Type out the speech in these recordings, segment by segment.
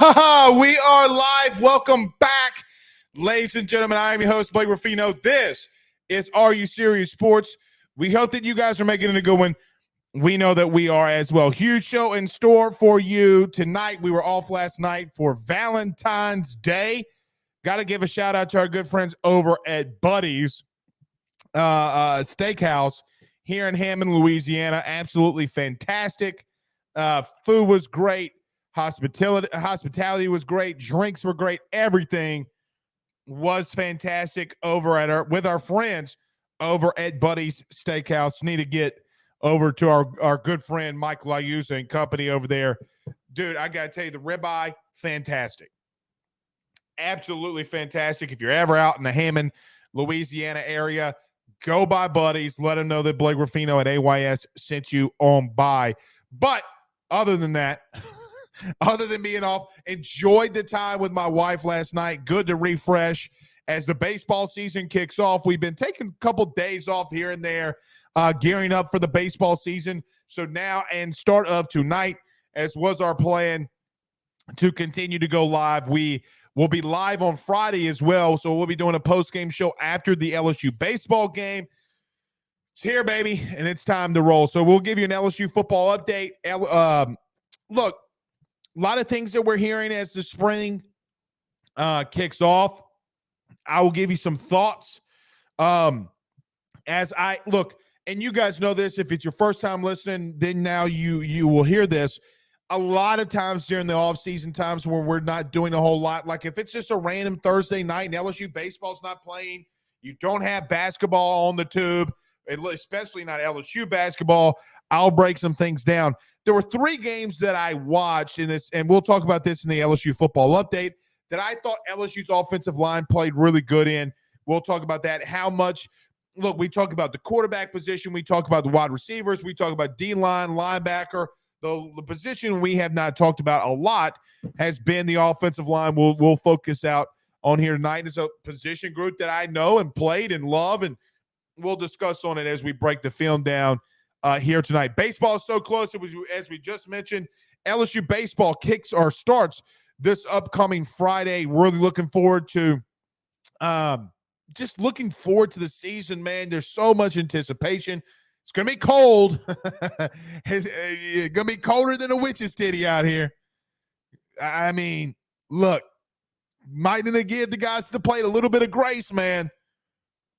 We are live. Welcome back, ladies and gentlemen. I am your host, Blake Ruffino. This is Are You Serious Sports? We hope that you guys are making it a good one. We know that we are as well. Huge show in store for you tonight. We were off last night for Valentine's Day. Got to give a shout out to our good friends over at Buddy's Steakhouse here in Hammond, Louisiana. Absolutely fantastic. Food was great. Hospitality was great. Drinks were great. Everything was fantastic over with our friends over at Buddy's Steakhouse. Need to get over to our good friend Mike Liusa and company over there. Dude, I got to tell you, the ribeye, fantastic. Absolutely fantastic. If you're ever out in the Hammond, Louisiana area, go by Buddy's. Let them know that Blake Ruffino at AYS sent you on by. But other than that, other than being off, enjoyed the time with my wife last night. Good to refresh as the baseball season kicks off. We've been taking a couple days off here and there, gearing up for the baseball season. So now and start of tonight, as was our plan to continue to go live. We will be live on Friday as well. So we'll be doing a post-game show after the LSU baseball game. It's here, baby, and it's time to roll. So we'll give you an LSU football update. Look, a lot of things that we're hearing as the spring kicks off. I will give you some thoughts as I look, and you guys know this. If it's your first time listening, then now you will hear this. A lot of times during the off-season times when we're not doing a whole lot, like if it's just a random Thursday night and LSU baseball's not playing, you don't have basketball on the tube, especially not LSU basketball, I'll break some things down. There were 3 games that I watched in this, and we'll talk about this in the LSU football update, that I thought LSU's offensive line played really good in. We'll talk about that. How much, look, we talk about the quarterback position. We talk about the wide receivers. We talk about D-line, linebacker. The position we have not talked about a lot has been the offensive line. We'll focus out on here tonight. It's a position group that I know and played and love, and we'll discuss on it as we break the film down here tonight. Baseball is so close. It was, as we just mentioned, LSU baseball kicks or starts this upcoming Friday. Really looking forward to just looking forward to the season, man. There's so much anticipation. It's going to be cold. It's going to be colder than a witch's titty out here. I mean, look, might need to give the guys at the plate a little bit of grace, man.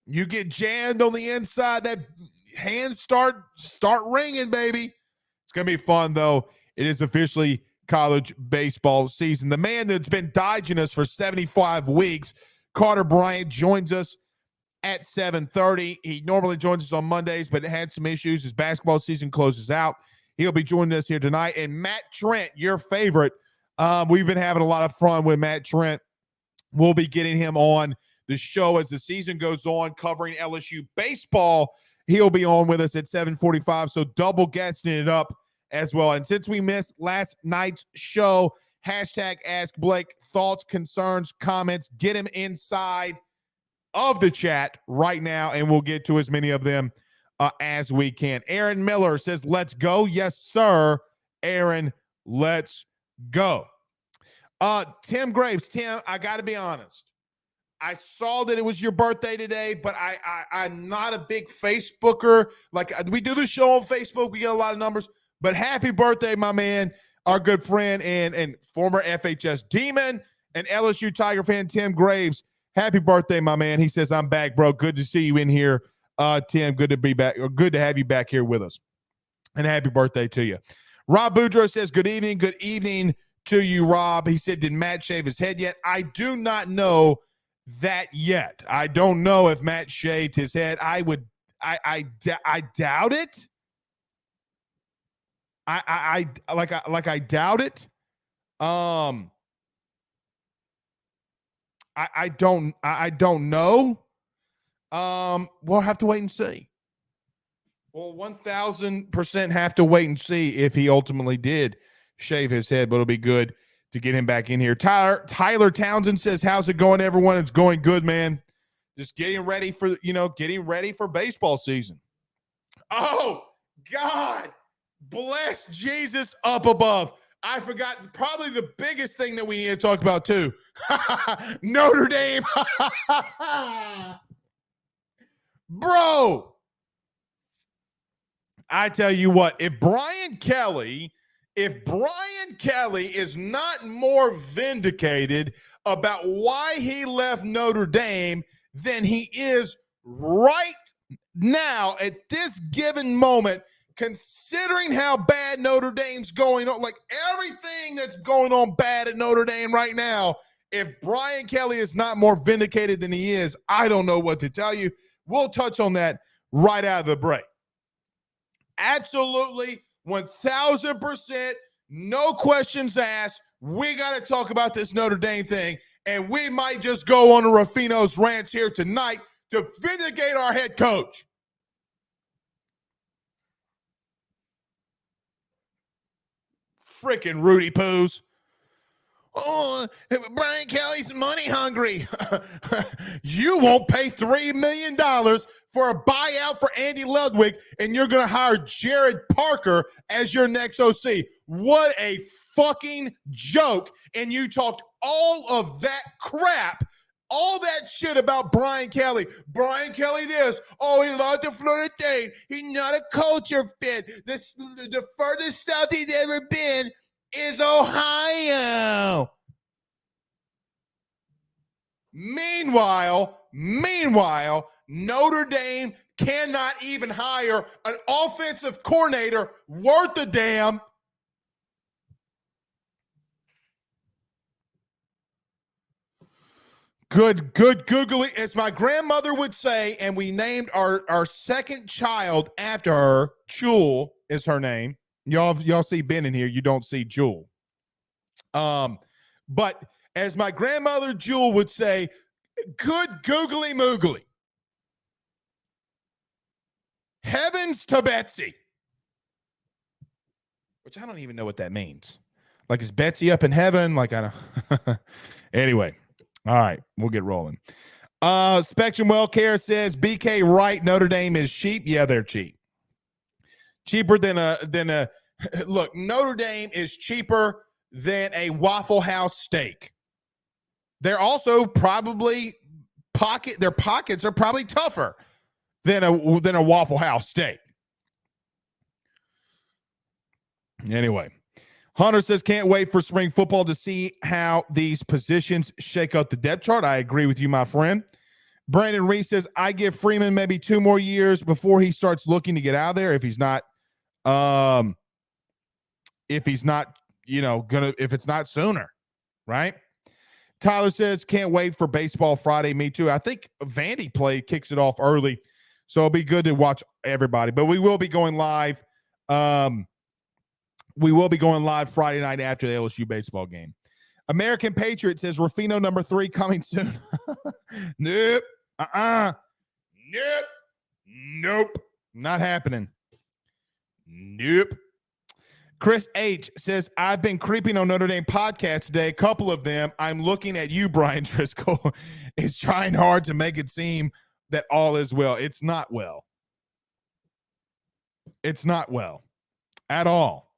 You get jammed on the inside, that hands start ringing, baby. It's going to be fun, though. It is officially college baseball season. The man that's been dodging us for 75 weeks, Carter Bryant, joins us at 7:30. He normally joins us on Mondays, but had some issues. His basketball season closes out. He'll be joining us here tonight. And Matt Trent, your favorite. We've been having a lot of fun with Matt Trent. We'll be getting him on the show as the season goes on, covering LSU baseball. He'll be on with us at 7:45, so double guessing it up as well. And since we missed last night's show, hashtag Ask Blake, thoughts, concerns, comments, get him inside of the chat right now, and we'll get to as many of them as we can. Aaron Miller says, let's go. Yes, sir. Aaron, let's go. Tim Graves. Tim, I got to be honest. I saw that it was your birthday today, but I'm not a big Facebooker. Like, we do the show on Facebook. We get a lot of numbers. But happy birthday, my man, our good friend and former FHS Demon and LSU Tiger fan, Tim Graves. Happy birthday, my man. He says, I'm back, bro. Good to see you in here, Tim. Good to be back, or good to have you back here with us. And happy birthday to you. Rob Boudreaux says, good evening. Good evening to you, Rob. He said, did Matt shave his head yet? I do not know that yet. I don't know if Matt shaved his head. I doubt it. I doubt it. I don't know. We'll have to wait and see. Well, 1,000% have to wait and see if he ultimately did shave his head, but it'll be good to get him back in here. Tyler Townsend says, how's it going, everyone? It's going good, man. Just getting ready for baseball season. Oh, God bless Jesus up above. I forgot probably the biggest thing that we need to talk about too. Notre Dame. Bro, I tell you what, if Brian Kelly is not more vindicated about why he left Notre Dame than he is right now at this given moment, considering how bad Notre Dame's going on, like everything that's going on bad at Notre Dame right now, if Brian Kelly is not more vindicated than he is, I don't know what to tell you. We'll touch on that right out of the break. Absolutely, 1,000%, no questions asked. We got to talk about this Notre Dame thing, and we might just go on to Ruffino's rants here tonight to vindicate our head coach. Freaking Rudy Poos. Oh, Brian Kelly's money hungry. You won't pay $3 million for a buyout for Andy Ludwig, and you're going to hire Jared Parker as your next OC. What a fucking joke. And you talked all of that crap, all that shit about Brian Kelly. Brian Kelly this. Oh, he lost to Florida State. He's not a culture fit. The furthest south he's ever been is Ohio. Meanwhile, Notre Dame cannot even hire an offensive coordinator worth a damn. Good googly, as my grandmother would say, and we named our second child after her. Jewel is her name. Y'all see Ben in here. You don't see Jewel. But as my grandmother Jewel would say, good googly moogly. Heavens to Betsy. Which I don't even know what that means. Like, is Betsy up in heaven? Like, I don't. Anyway. All right. We'll get rolling. Spectrum Wellcare says BK Wright, Notre Dame is cheap. Yeah, they're cheap. Cheaper than a look, Notre Dame is cheaper than a Waffle House steak. They're also probably their pockets are probably tougher than a Waffle House steak. Anyway, Hunter says can't wait for spring football to see how these positions shake out the depth chart. I agree with you, my friend. Brandon Reese says I give Freeman maybe 2 more years before he starts looking to get out of there if he's not if it's not sooner, right? Tyler says, can't wait for baseball Friday. Me too. I think Vandy kicks it off early, so it'll be good to watch everybody. But we will be going live. We will be going live Friday night after the LSU baseball game. American Patriot says, Ruffino number 3 coming soon. Nope. Nope. Not happening. Nope. Chris H. says, I've been creeping on Notre Dame podcast today. A couple of them. I'm looking at you, Brian Driscoll, is trying hard to make it seem that all is well. It's not well. It's not well. At all.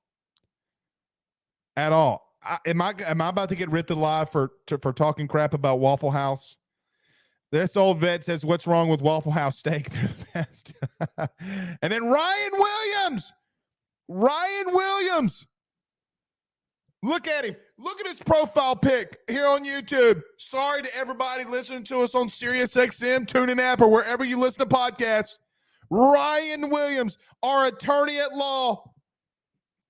At all. Am I about to get ripped alive for talking crap about Waffle House? This old vet says, what's wrong with Waffle House steak? They're the best. And then Ryan Williams. Look at him. Look at his profile pic here on YouTube. Sorry to everybody listening to us on SiriusXM, TuneIn app, or wherever you listen to podcasts. Ryan Williams, our attorney at law.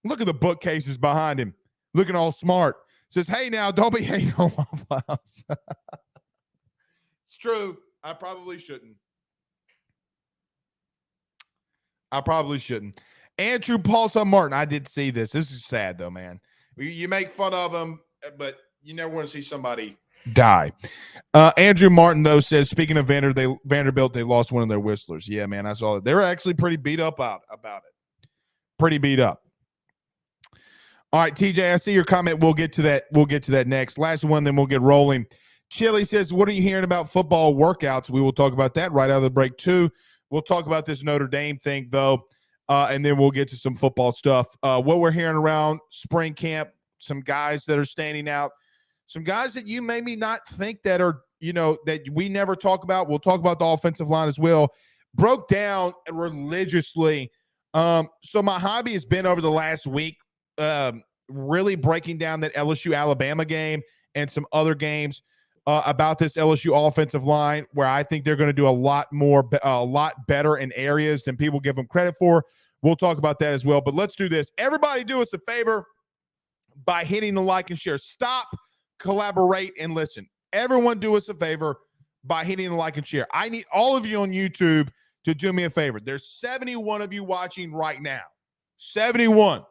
Look at the bookcases behind him. Looking all smart. Says, hey, now, don't be hating on Waffle House. It's true. I probably shouldn't. Andrew Paulson Martin. I did see this. This is sad, though, man. You make fun of him, but you never want to see somebody die. Andrew Martin, though, says, speaking of Vanderbilt, they lost one of their whistlers. Yeah, man, I saw it. They were actually pretty beat up about it. Pretty beat up. All right, TJ, I see your comment. We'll get to that next. Last one, then we'll get rolling. Chili says, what are you hearing about football workouts? We will talk about that right out of the break, too. We'll talk about this Notre Dame thing, though, and then we'll get to some football stuff. What we're hearing around spring camp, some guys that are standing out, some guys that you maybe not think that are, that we never talk about. We'll talk about the offensive line as well. Broke down religiously. So my hobby has been over the last week, really breaking down that LSU Alabama game and some other games about this LSU offensive line, where I think they're going to do a lot better in areas than people give them credit for. We'll talk about that as well. But let's do this. Everybody do us a favor by hitting the like and share. Stop, collaborate, and listen. Everyone do us a favor by hitting the like and share. I need all of you on YouTube to do me a favor. There's 71 of you watching right now. 71.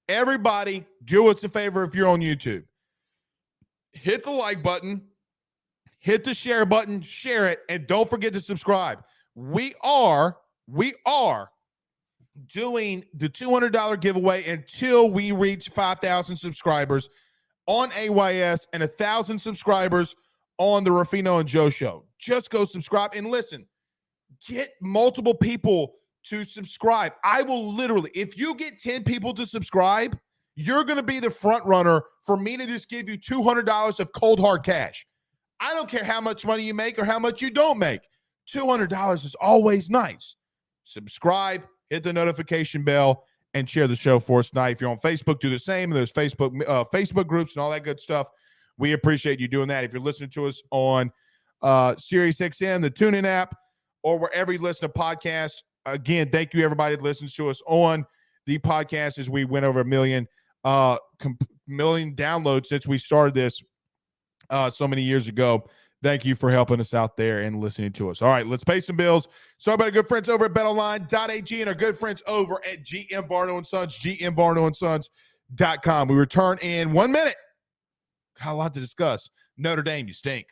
Everybody do us a favor if you're on YouTube. Hit the like button, hit the share button, share it, and don't forget to subscribe. We are doing the $200 giveaway until we reach 5,000 subscribers on AYS and 1,000 subscribers on the Ruffino and Joe Show. Just go subscribe and listen. Get multiple people to subscribe. I will literally, if you get 10 people to subscribe, you're going to be the front runner for me to just give you $200 of cold hard cash. I don't care how much money you make or how much you don't make. $200 is always nice. Subscribe, hit the notification bell, and share the show for us tonight. If you're on Facebook, do the same. There's Facebook groups and all that good stuff. We appreciate you doing that. If you're listening to us on SiriusXM, the TuneIn app, or wherever you listen to podcasts, again, thank you everybody that listens to us on the podcast, as we went over a million downloads since we started this so many years ago. Thank you for helping us out there and listening to us. All right, let's pay some bills. So about our good friends over at BetOnline.ag and our good friends over at GM Varno & Sons, GMVarnoandSons.com. We return in 1 minute. Got a lot to discuss. Notre Dame, you stink.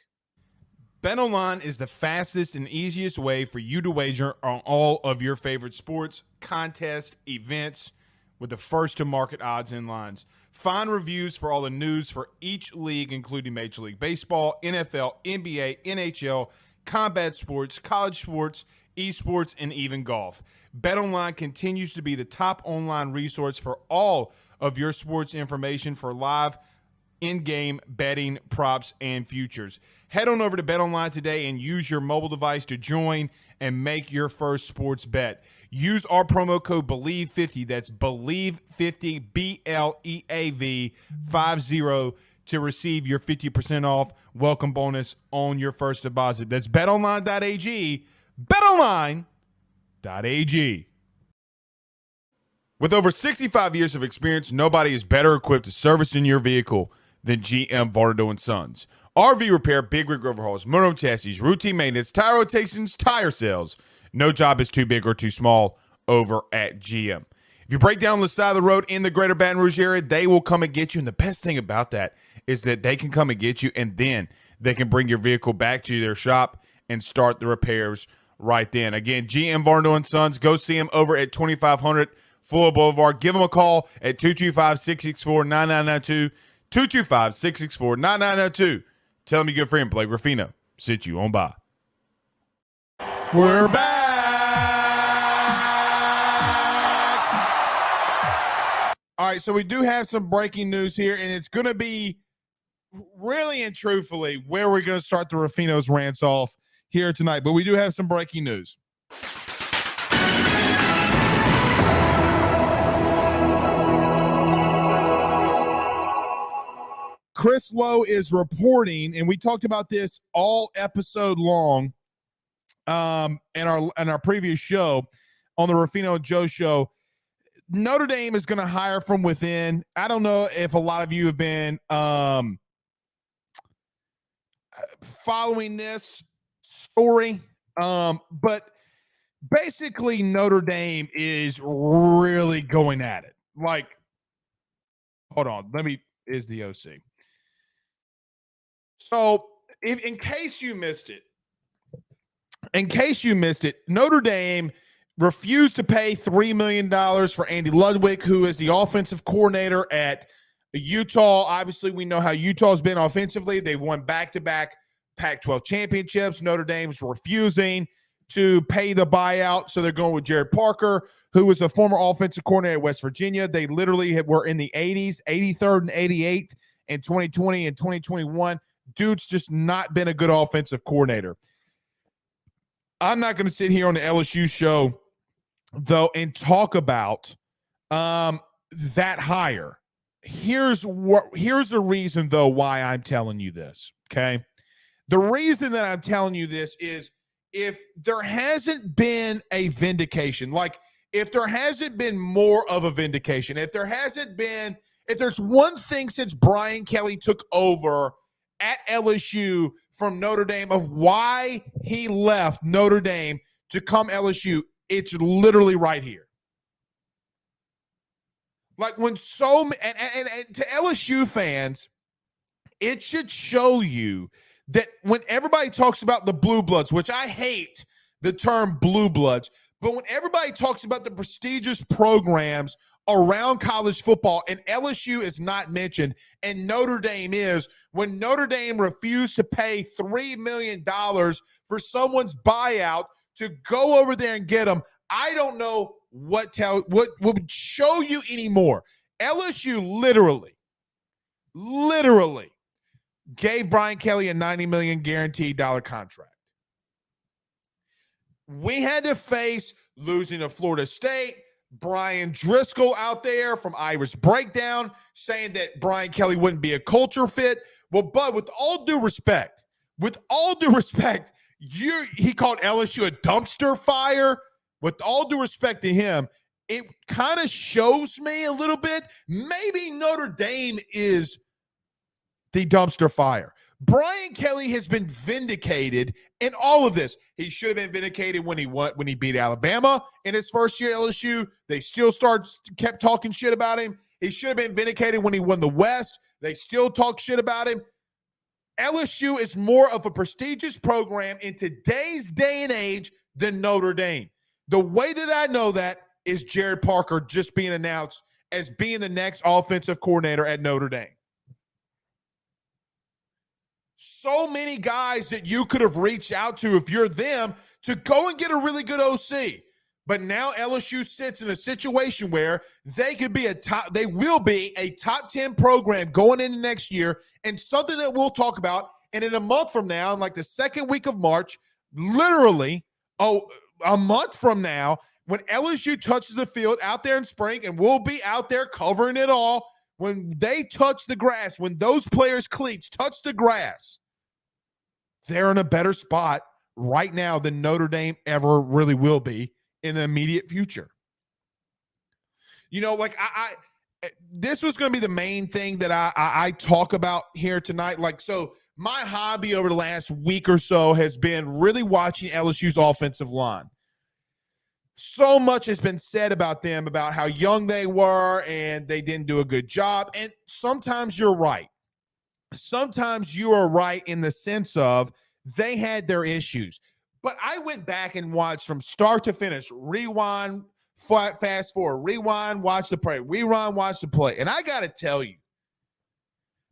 BetOnline is the fastest and easiest way for you to wager on all of your favorite sports, contests, events, with the first-to-market odds and lines. Find reviews for all the news for each league, including Major League Baseball, NFL, NBA, NHL, combat sports, college sports, esports, and even golf. BetOnline continues to be the top online resource for all of your sports information for live in-game betting, props, and futures. Head on over to BetOnline today and use your mobile device to join and make your first sports bet. Use our promo code BELIEVE50, that's BELIEVE50, BLEAV 50, to receive your 50% off welcome bonus on your first deposit. That's betonline.ag, betonline.ag. With over 65 years of experience, nobody is better equipped to service in your vehicle than GM Varno & Sons. RV repair, big rig overhauls, motorhome chassis, routine maintenance, tire rotations, tire sales. No job is too big or too small over at GM. If you break down the side of the road in the greater Baton Rouge area, they will come and get you. And the best thing about that is that they can come and get you, and then they can bring your vehicle back to their shop and start the repairs right then. Again, GM Varno & Sons. Go see them over at 2500 Fuller Boulevard. Give them a call at 225-664-9992. 225-664-9992. Tell them your good friend Blake Ruffino sent you on by. We're back. All right, so we do have some breaking news here, and it's going to be really and truthfully where we're going to start the Ruffino's rants off here tonight. But we do have some breaking news. Chris Lowe is reporting, and we talked about this all episode long in our previous show on the Ruffino and Joe Show. Notre Dame is going to hire from within. I don't know if a lot of you have been following this story, but basically Notre Dame is really going at it. Like, hold on, is the OC. So, in case you missed it, Notre Dame refused to pay $3 million for Andy Ludwig, who is the offensive coordinator at Utah. Obviously, we know how Utah's been offensively. They've won back-to-back Pac-12 championships. Notre Dame's refusing to pay the buyout. So they're going with Jared Parker, who was a former offensive coordinator at West Virginia. They literally were in the 80s, 83rd and 88th in 2020 and 2021. Dude's just not been a good offensive coordinator. I'm not going to sit here on the LSU show, though, and talk about that hire. Here's the reason, though, why I'm telling you this, okay? The reason that I'm telling you this is if there hasn't been a vindication, like if there hasn't been more of a vindication, if there's one thing since Brian Kelly took over at LSU from Notre Dame of why he left Notre Dame to come LSU, it's literally right here. Like when and to LSU fans, it should show you that when everybody talks about the blue bloods, which I hate the term blue bloods, but when everybody talks about the prestigious programs around college football and LSU is not mentioned and Notre Dame is, when Notre Dame refused to pay $3 million for someone's buyout to go over there and get them, I don't know what would show you anymore. LSU literally gave Brian Kelly a $90 million guaranteed contract. We had to face losing to Florida State, Brian Driscoll out there from Irish Breakdown saying that Brian Kelly wouldn't be a culture fit. Well, but with all due respect, he called LSU a dumpster fire. With all due respect to him, it kind of shows me a little bit. Maybe Notre Dame is the dumpster fire. Brian Kelly has been vindicated in all of this. He should have been vindicated when he beat Alabama in his first year at LSU. They still kept talking shit about him. He should have been vindicated when he won the West. They still talk shit about him. LSU is more of a prestigious program in today's day and age than Notre Dame. The way that I know that is Jared Parker just being announced as being the next offensive coordinator at Notre Dame. So many guys that you could have reached out to if you're them to go and get a really good OC. But now LSU sits in a situation where they will be a top 10 program going into next year, and something that we'll talk about. And in a month from now, in like the second week of March, literally, a month from now, when LSU touches the field out there in spring, and we'll be out there covering it all, when they touch the grass, when those players' cleats touch the grass, they're in a better spot right now than Notre Dame ever really will be in the immediate future. You know, like this was going to be the main thing that I talk about here tonight. Like, so my hobby over the last week or so has been really watching LSU's offensive line. So much has been said about them, about how young they were and they didn't do a good job. And sometimes you're right. Sometimes you are right in the sense of they had their issues. But I went back and watched from start to finish, rewind, fast forward, rewind, watch the play, rewind, watch the play. And I got to tell you,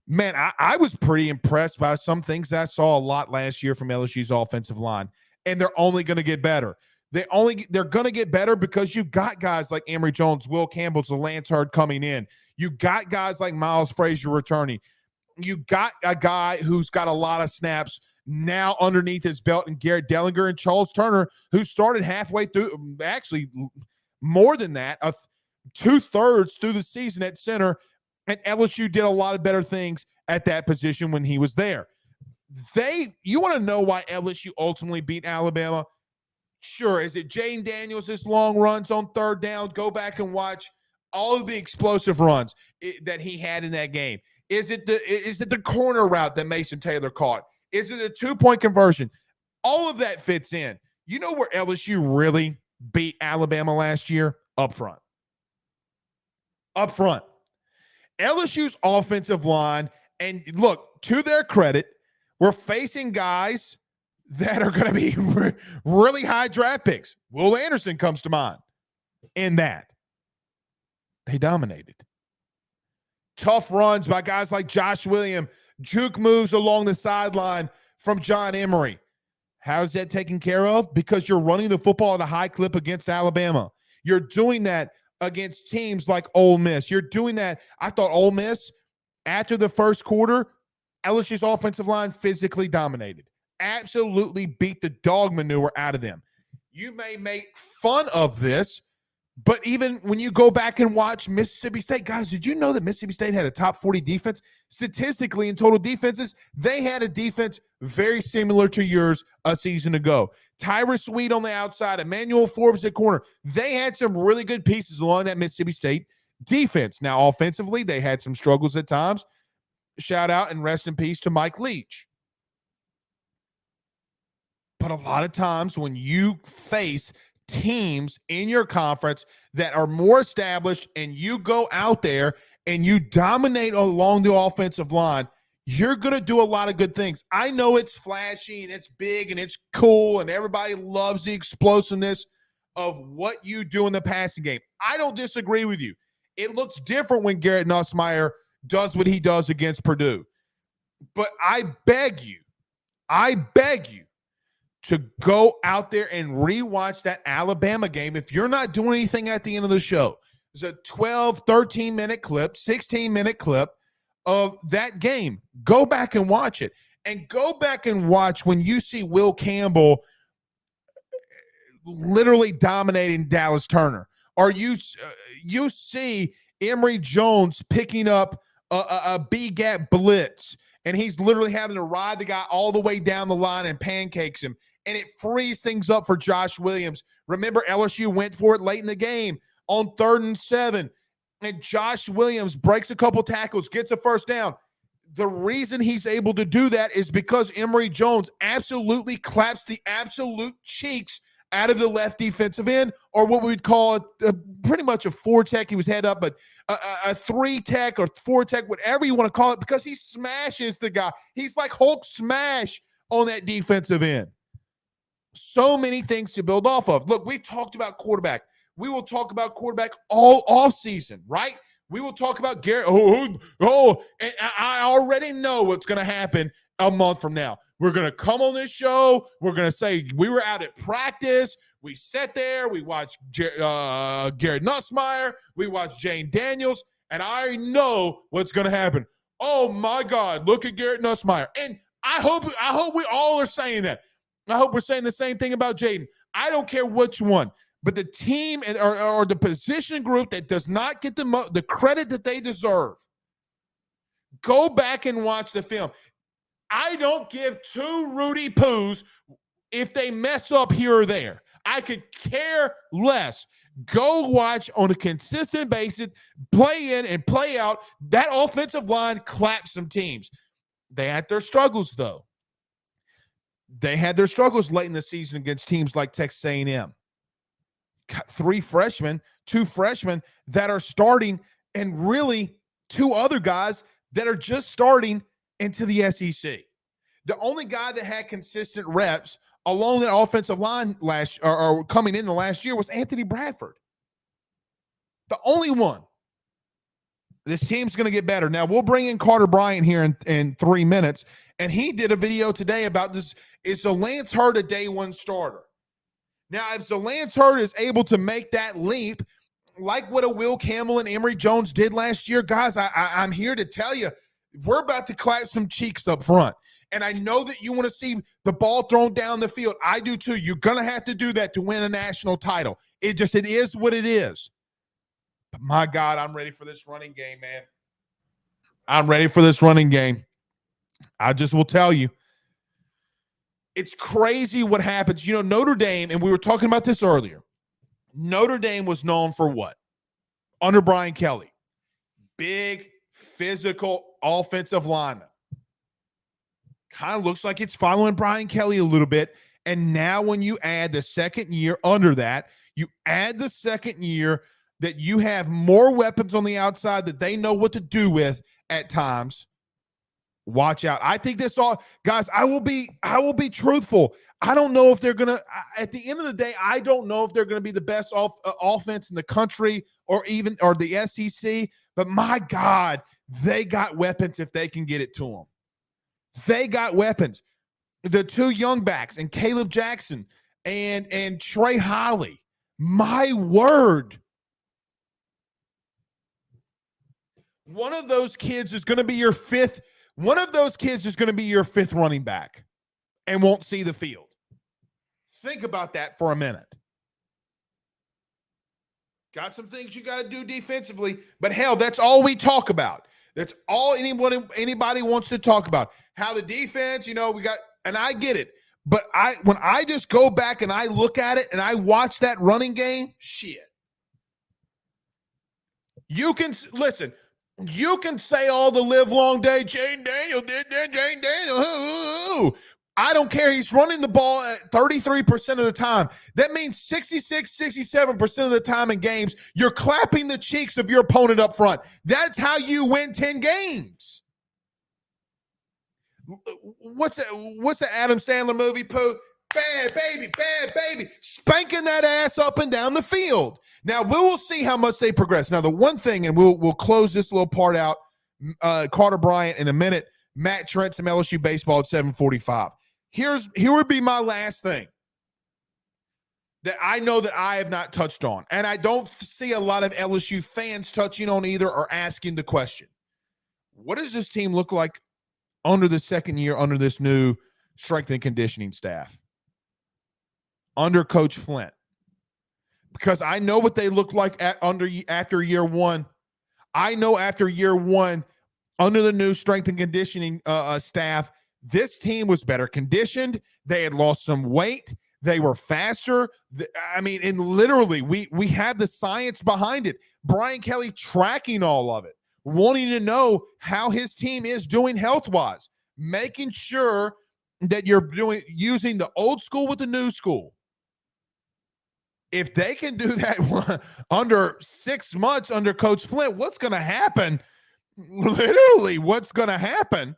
man, I was pretty impressed by some things that I saw a lot last year from LSU's offensive line. And they're only going to get better. They're going to get better because you've got guys like Emory Jones, Will Campbell, Lance Hurd coming in. You got guys like Miles Frazier returning. You got a guy who's got a lot of snaps now underneath his belt, and Garrett Dellinger and Charles Turner, who started halfway through, actually more than that, 2/3 through the season at center. And LSU did a lot of better things at that position when he was there. You want to know why LSU ultimately beat Alabama? Sure. Is it Jayden Daniels' long runs on third down? Go back and watch all of the explosive runs that he had in that game. Is it the corner route that Mason Taylor caught? Is it a 2-point conversion? All of that fits in. You know where LSU really beat Alabama last year? Up front. Up front. LSU's offensive line, and look, to their credit, we're facing guys that are going to be really high draft picks. Will Anderson comes to mind. In that, they dominated. Tough runs by guys like Josh Williams, juke moves along the sideline from John Emery. How's that taken care of? Because you're running the football at a high clip against Alabama. You're doing that against teams like Ole Miss. You're doing that. I thought Ole Miss, after the first quarter, LSU's offensive line physically dominated. Absolutely beat the dog manure out of them. You may make fun of this, but even when you go back and watch Mississippi State, guys, did you know that Mississippi State had a top 40 defense? Statistically, in total defenses, they had a defense very similar to yours a season ago. Tyrus Sweet on the outside, Emmanuel Forbes at corner. They had some really good pieces along that Mississippi State defense. Now, offensively, they had some struggles at times. Shout out and rest in peace to Mike Leach. But a lot of times when you face teams in your conference that are more established and you go out there and you dominate along the offensive line, you're going to do a lot of good things. I know it's flashy and it's big and it's cool and everybody loves the explosiveness of what you do in the passing game. I don't disagree with you. It looks different when Garrett Nussmeier does what he does against Purdue. But I beg you to go out there and rewatch that Alabama game. If you're not doing anything at the end of the show, there's a 12, 13-minute clip, 16-minute clip of that game. Go back and watch it. And go back and watch when you see Will Campbell literally dominating Dallas Turner. Or you see Emory Jones picking up a B-gap blitz, and he's literally having to ride the guy all the way down the line and pancakes him. And it frees things up for Josh Williams. Remember, LSU went for it late in the game on 3rd and 7. And Josh Williams breaks a couple tackles, gets a first down. The reason he's able to do that is because Emory Jones absolutely claps the absolute cheeks out of the left defensive end, or what we'd call pretty much a 4-tech. He was head up, but a 3-tech or 4-tech, whatever you want to call it, because he smashes the guy. He's like Hulk smash on that defensive end. So many things to build off of. Look, we've talked about quarterback. We will talk about quarterback all offseason, right? We will talk about Garrett. And I already know what's going to happen a month from now. We're going to come on this show. We're going to say we were out at practice. We sat there. We watched Garrett Nussmeier. We watched Jane Daniels. And I already know what's going to happen. Oh, my God, look at Garrett Nussmeier. And I hope we all are saying that. I hope we're saying the same thing about Jaden. I don't care which one, but the team or the position group that does not get the credit that they deserve, go back and watch the film. I don't give two Rudy Poos if they mess up here or there. I could care less. Go watch on a consistent basis, play in and play out. That offensive line claps some teams. They had their struggles, though. They had their struggles late in the season against teams like Texas A&M. Got two freshmen that are starting, and really two other guys that are just starting into the SEC. The only guy that had consistent reps along that offensive line or coming into last year was Anthony Bradford. The only one. This team's going to get better. Now, we'll bring in Carter Bryant here in 3 minutes, and he did a video today about this. Is the Lance Hurd a day one starter? Now, if the Lance Hurd is able to make that leap, like what a Will Campbell and Emory Jones did last year, guys, I'm here to tell you, we're about to clap some cheeks up front. And I know that you want to see the ball thrown down the field. I do too. You're going to have to do that to win a national title. It is what it is. But my God, I'm ready for this running game, man. I'm ready for this running game. I just will tell you, it's crazy what happens. You know, Notre Dame, and we were talking about this earlier, Notre Dame was known for what? Under Brian Kelly. Big, physical offensive lineman. Kind of looks like it's following Brian Kelly a little bit. And now when you add the second year under that, you add the second year that you have more weapons on the outside that they know what to do with at times. Watch out. I think this all, guys, I will be truthful. I don't know if they're going to, at the end of the day, I don't know if they're going to be the best offense in the country or the SEC, but my God, they got weapons if they can get it to them. They got weapons. the two young backs and Caleb Jackson and Trey Holly. My word. One of those kids is going to be your fifth. One of those kids is going to be your fifth running back and won't see the field. Think about that for a minute. Got some things you got to do defensively, but hell, that's all we talk about. That's all anybody wants to talk about. How the defense, we got, and I get it. But when I just go back and I look at it and I watch that running game, shit. You can listen. You can say all the live long day, Jane Daniel did that, Jane Daniel. I don't care. He's running the ball at 33% of the time. That means 66, 67% of the time in games, you're clapping the cheeks of your opponent up front. That's how you win 10 games. What's the Adam Sandler movie, Pooh? Bad baby, spanking that ass up and down the field. Now, we will see how much they progress. Now, the one thing, and we'll close this little part out, Carter Bryant in a minute, Matt Trent, some LSU baseball at 7:45. Here would be my last thing that I know that I have not touched on, and I don't see a lot of LSU fans touching on either or asking the question. What does this team look like under the second year, under this new strength and conditioning staff? Under Coach Flint, because I know what they look like after year one. I know after year one, under the new strength and conditioning staff, this team was better conditioned. They had lost some weight. They were faster. And literally, we had the science behind it. Brian Kelly tracking all of it, wanting to know how his team is doing health-wise, making sure that you're using the old school with the new school. If they can do that under 6 months under Coach Flint, what's going to happen? Literally, what's going to happen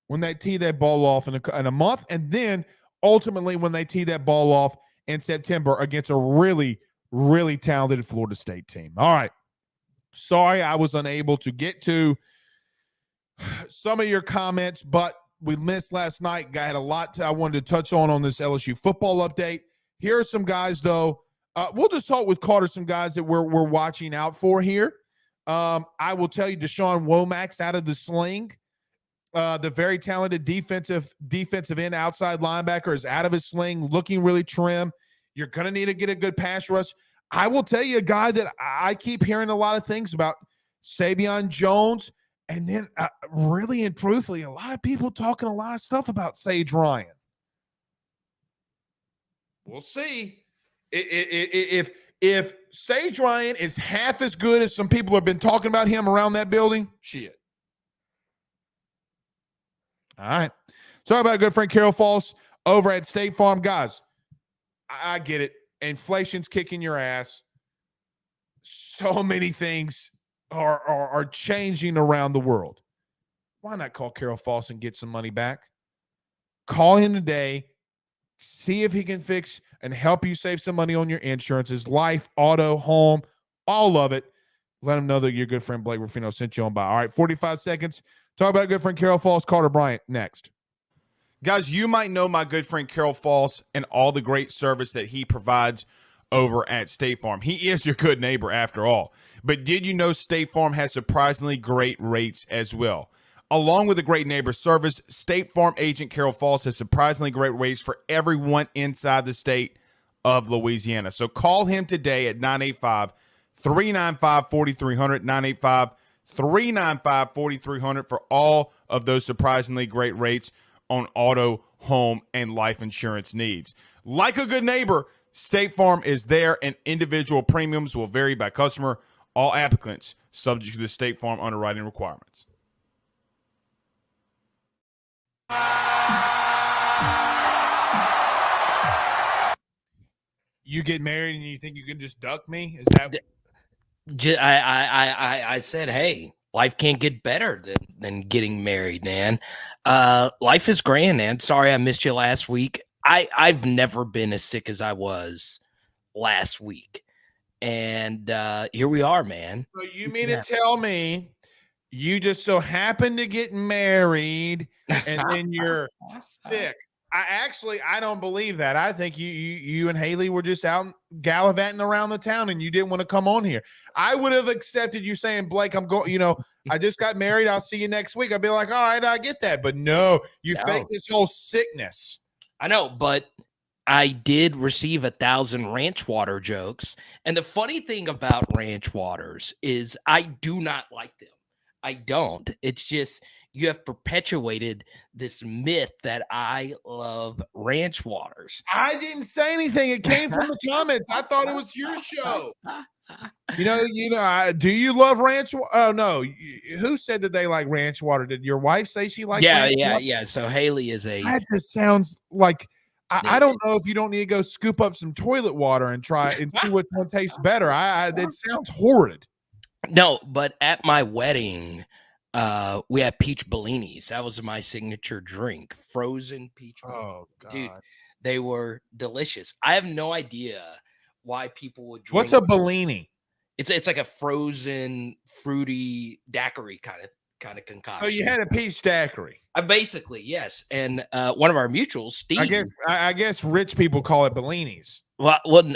when they tee that ball off in a month, and then ultimately when they tee that ball off in September against a really, really talented Florida State team. All right. Sorry I was unable to get to some of your comments, but we missed last night. I had a lot I wanted to touch on this LSU football update. Here are some guys, though. We'll just talk with Carter, some guys that we're watching out for here. I will tell you, Deshaun Womack's out of the sling. The very talented defensive end outside linebacker is out of his sling, looking really trim. You're going to need to get a good pass rush. I will tell you a guy that I keep hearing a lot of things about, Savion Jones, and then really and truthfully, a lot of people talking a lot of stuff about Sage Ryan. We'll see. If Sage Ryan is half as good as some people have been talking about him around that building, shit. All right. Talk about a good friend, Carol Falls, over at State Farm. Guys, I get it. Inflation's kicking your ass. So many things are changing around the world. Why not call Carol Falls and get some money back? Call him today. See if he can fix and help you save some money on your insurances, life, auto, home, all of it. Let him know that your good friend Blake Ruffino sent you on by. All right, 45 seconds. Talk about a good friend Carol Falls, Carter Bryant, next. Guys, you might know my good friend Carol Falls and all the great service that he provides over at State Farm. He is your good neighbor after all. But did you know State Farm has surprisingly great rates as well? Along with a great neighbor service, State Farm agent Carol Falls has surprisingly great rates for everyone inside the state of Louisiana. So call him today at 985-395-4300, 985-395-4300 for all of those surprisingly great rates on auto, home, and life insurance needs. Like a good neighbor, State Farm is there, and individual premiums will vary by customer. All applicants subject to the State Farm underwriting requirements. You get married and you think you can just duck me? Is that? I said, hey, life can't get better than getting married, man. Life is grand, man. Sorry I missed you last week. I've never been as sick as I was last week. And here we are, man. So you mean to tell me you just so happened to get married and then your Sick. I don't believe that. I think you and Haley were just out gallivanting around the town and you didn't want to come on here. I would have accepted you saying, Blake, I'm going, I just got married. I'll see you next week. I'd be like, all right, I get that. But no, you fake this whole sickness. I know, but I did receive 1,000 ranch water jokes. And the funny thing about ranch waters is I do not like them. I don't. It's just you have perpetuated this myth that I love ranch waters. I didn't say anything. It came from the comments. I thought it was your show. Do you love ranch? Oh no, who said that they like ranch water? Did your wife say she liked? Yeah. So Haley is That just sounds like I don't know if you don't need to go scoop up some toilet water and try and see which one tastes better. That sounds horrid. No, but at my wedding, we had peach bellinis. That was my signature drink, frozen peach. Oh God, dude, they were delicious. I have no idea why people would drink. What's a Bellini? It's like a frozen fruity daiquiri kind of concoction. Oh, you had a peach daiquiri. Basically, yes. And one of our mutuals, Steve. I guess rich people call it Bellinis. Well,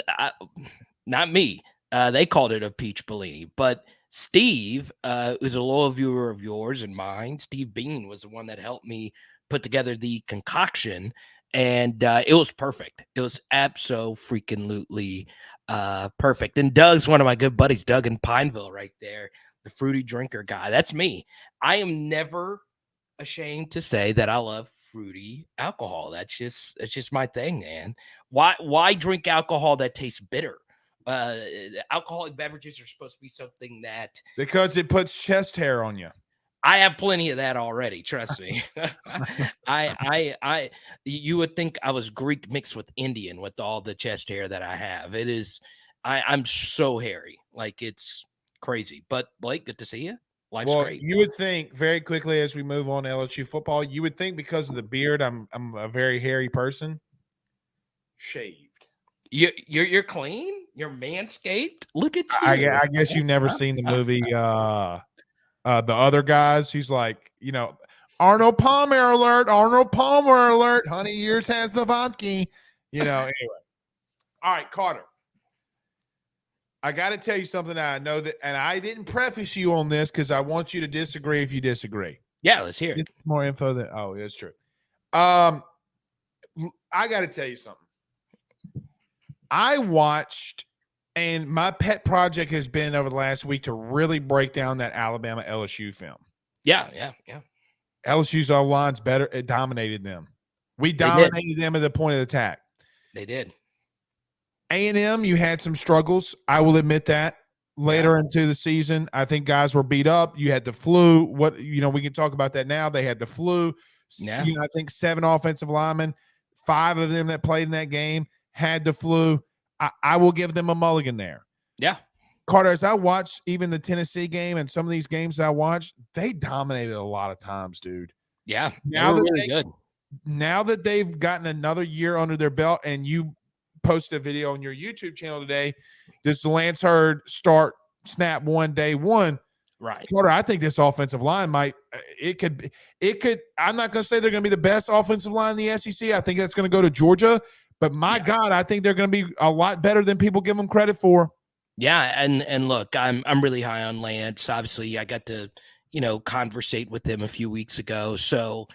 not me. They called it a peach Bellini, but Steve, who's a loyal viewer of yours and mine, Steve Bean was the one that helped me put together the concoction, and it was perfect. It was abso-freaking-lutely perfect. And Doug's one of my good buddies, Doug in Pineville, right there, the fruity drinker guy. That's me. I am never ashamed to say that I love fruity alcohol. That's just my thing, man. Why drink alcohol that tastes bitter? Alcoholic beverages are supposed to be something that because it puts chest hair on you. I have plenty of that already. Trust me. You would think I was Greek mixed with Indian with all the chest hair that I have. It is, I'm so hairy. Like it's crazy, but Blake, good to see you. Life's great. You would think very quickly as we move on to LSU football, you would think because of the beard, I'm a very hairy person. Shaved. You're clean. You're manscaped. Look at you. I guess you've never seen the movie. The other guys. He's like, Arnold Palmer alert. Arnold Palmer alert. Honey, yours has the vodka. Anyway. All right, Carter. I got to tell you something that I know that, and I didn't preface you on this because I want you to disagree if you disagree. Yeah, let's hear it. More info that. Oh, that's true. I got to tell you something. I watched, and my pet project has been over the last week to really break down that Alabama LSU film. Yeah. LSU's O-line's better. It dominated them. We dominated them at the point of attack. They did. A&M, you had some struggles. I will admit that. Later into the season, I think guys were beat up. You had the flu. We can talk about that now. They had the flu. Yeah. I think 7 offensive linemen, 5 of them that played in that game had the flu. I will give them a mulligan there. Yeah. Carter, as I watched even the Tennessee game and some of these games I watched, they dominated a lot of times, dude. Yeah. Now that really good. Now that they've gotten another year under their belt, and you posted a video on your YouTube channel today, does Lance Hurd start snap one day one? Right. Carter, I think this offensive line it could, I'm not going to say they're going to be the best offensive line in the SEC. I think that's going to go to Georgia. But my God, I think they're going to be a lot better than people give them credit for. Yeah, and look, I'm really high on Lance. Obviously, I got to conversate with him a few weeks ago. So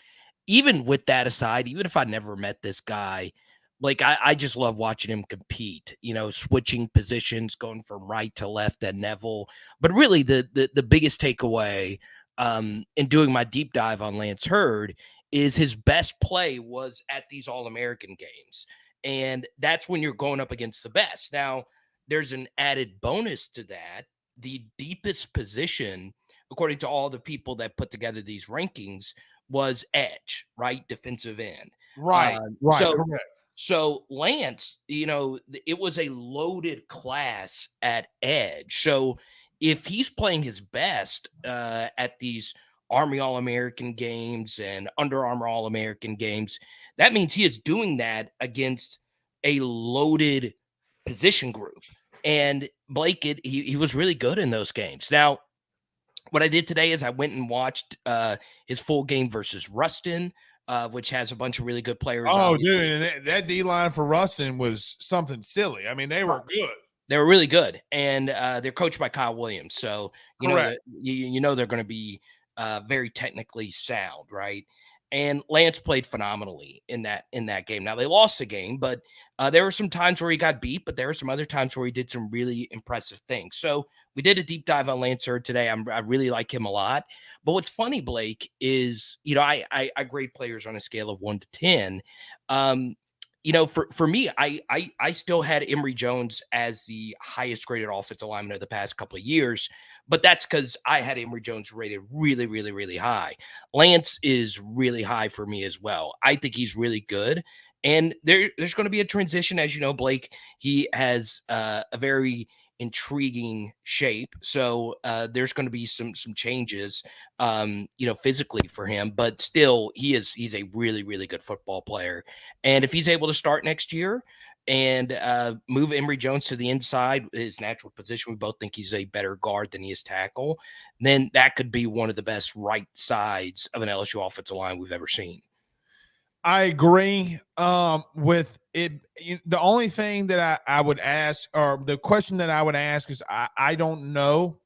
even with that aside, even if I never met this guy, like I just love watching him compete. Switching positions, going from right to left at Neville. But really, the biggest takeaway in doing my deep dive on Lance Hurd is his best play was at these All-American games. And that's when you're going up against the best. Now, there's an added bonus to that. The deepest position, according to all the people that put together these rankings, was edge, right? Defensive end. Right. So Lance, it was a loaded class at edge. So if he's playing his best at these Army All-American games and Under Armour All-American games, that means he is doing that against a loaded position group. And Blake, he was really good in those games. Now, what I did today is I went and watched his full game versus Ruston. which has a bunch of really good players. Oh, Obviously. dude, and that D line for Rustin was something silly. I mean, they were good. They were really good, and they're coached by Kyle Williams, so you know Correct. that you know they're going to be very technically sound, right? And Lance played phenomenally in that game. Now they lost the game, but there were some times where he got beat, but there were some other times where he did some really impressive things. So we did a deep dive on Lance Hurd today. I really like him a lot. But what's funny, Blake, is I grade players on a scale of 1 to 10. For me, I still had Emory Jones as the highest graded offensive lineman of the past couple of years, but that's because I had Emory Jones rated really, really, really high. Lance is really high for me as well. I think he's really good. And there's going to be a transition, as you know, Blake. He has a very intriguing shape, so there's going to be some changes, physically for him. But still, he's a really, really good football player. And if he's able to start next year and move Emory Jones to the inside, his natural position, we both think he's a better guard than he is tackle, then that could be one of the best right sides of an LSU offensive line we've ever seen. I agree with it. The only thing that I would ask, or the question that I would ask, is I don't know.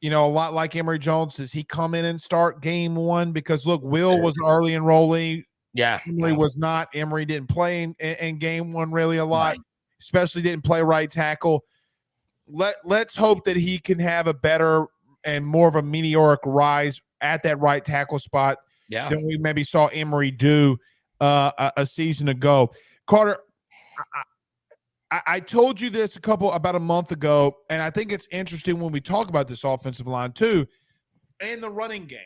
A lot like Emory Jones, does he come in and start game one? Because look, Will was an early enrollee. Yeah. Emory was not. Emory didn't play in game one really a lot, Right. Especially didn't play right tackle. Let's hope that he can have a better and more of a meteoric rise at that right tackle spot than we maybe saw Emory do a season ago. Carter, I told you this about a month ago, and I think it's interesting when we talk about this offensive line too, and the running game.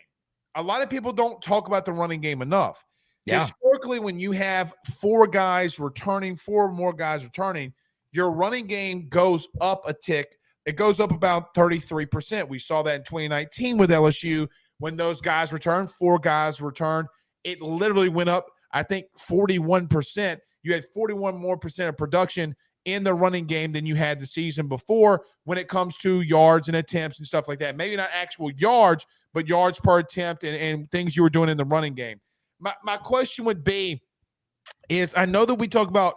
A lot of people don't talk about the running game enough. Yeah. Historically, when you have four or more guys returning, your running game goes up a tick. It goes up about 33%. We saw that in 2019 with LSU when those guys returned, 4 guys returned. It literally went up, I think, 41%. You had 41% more of production in the running game than you had the season before when it comes to yards and attempts and stuff like that. Maybe not actual yards, but yards per attempt and things you were doing in the running game. My question would be is, I know that we talk about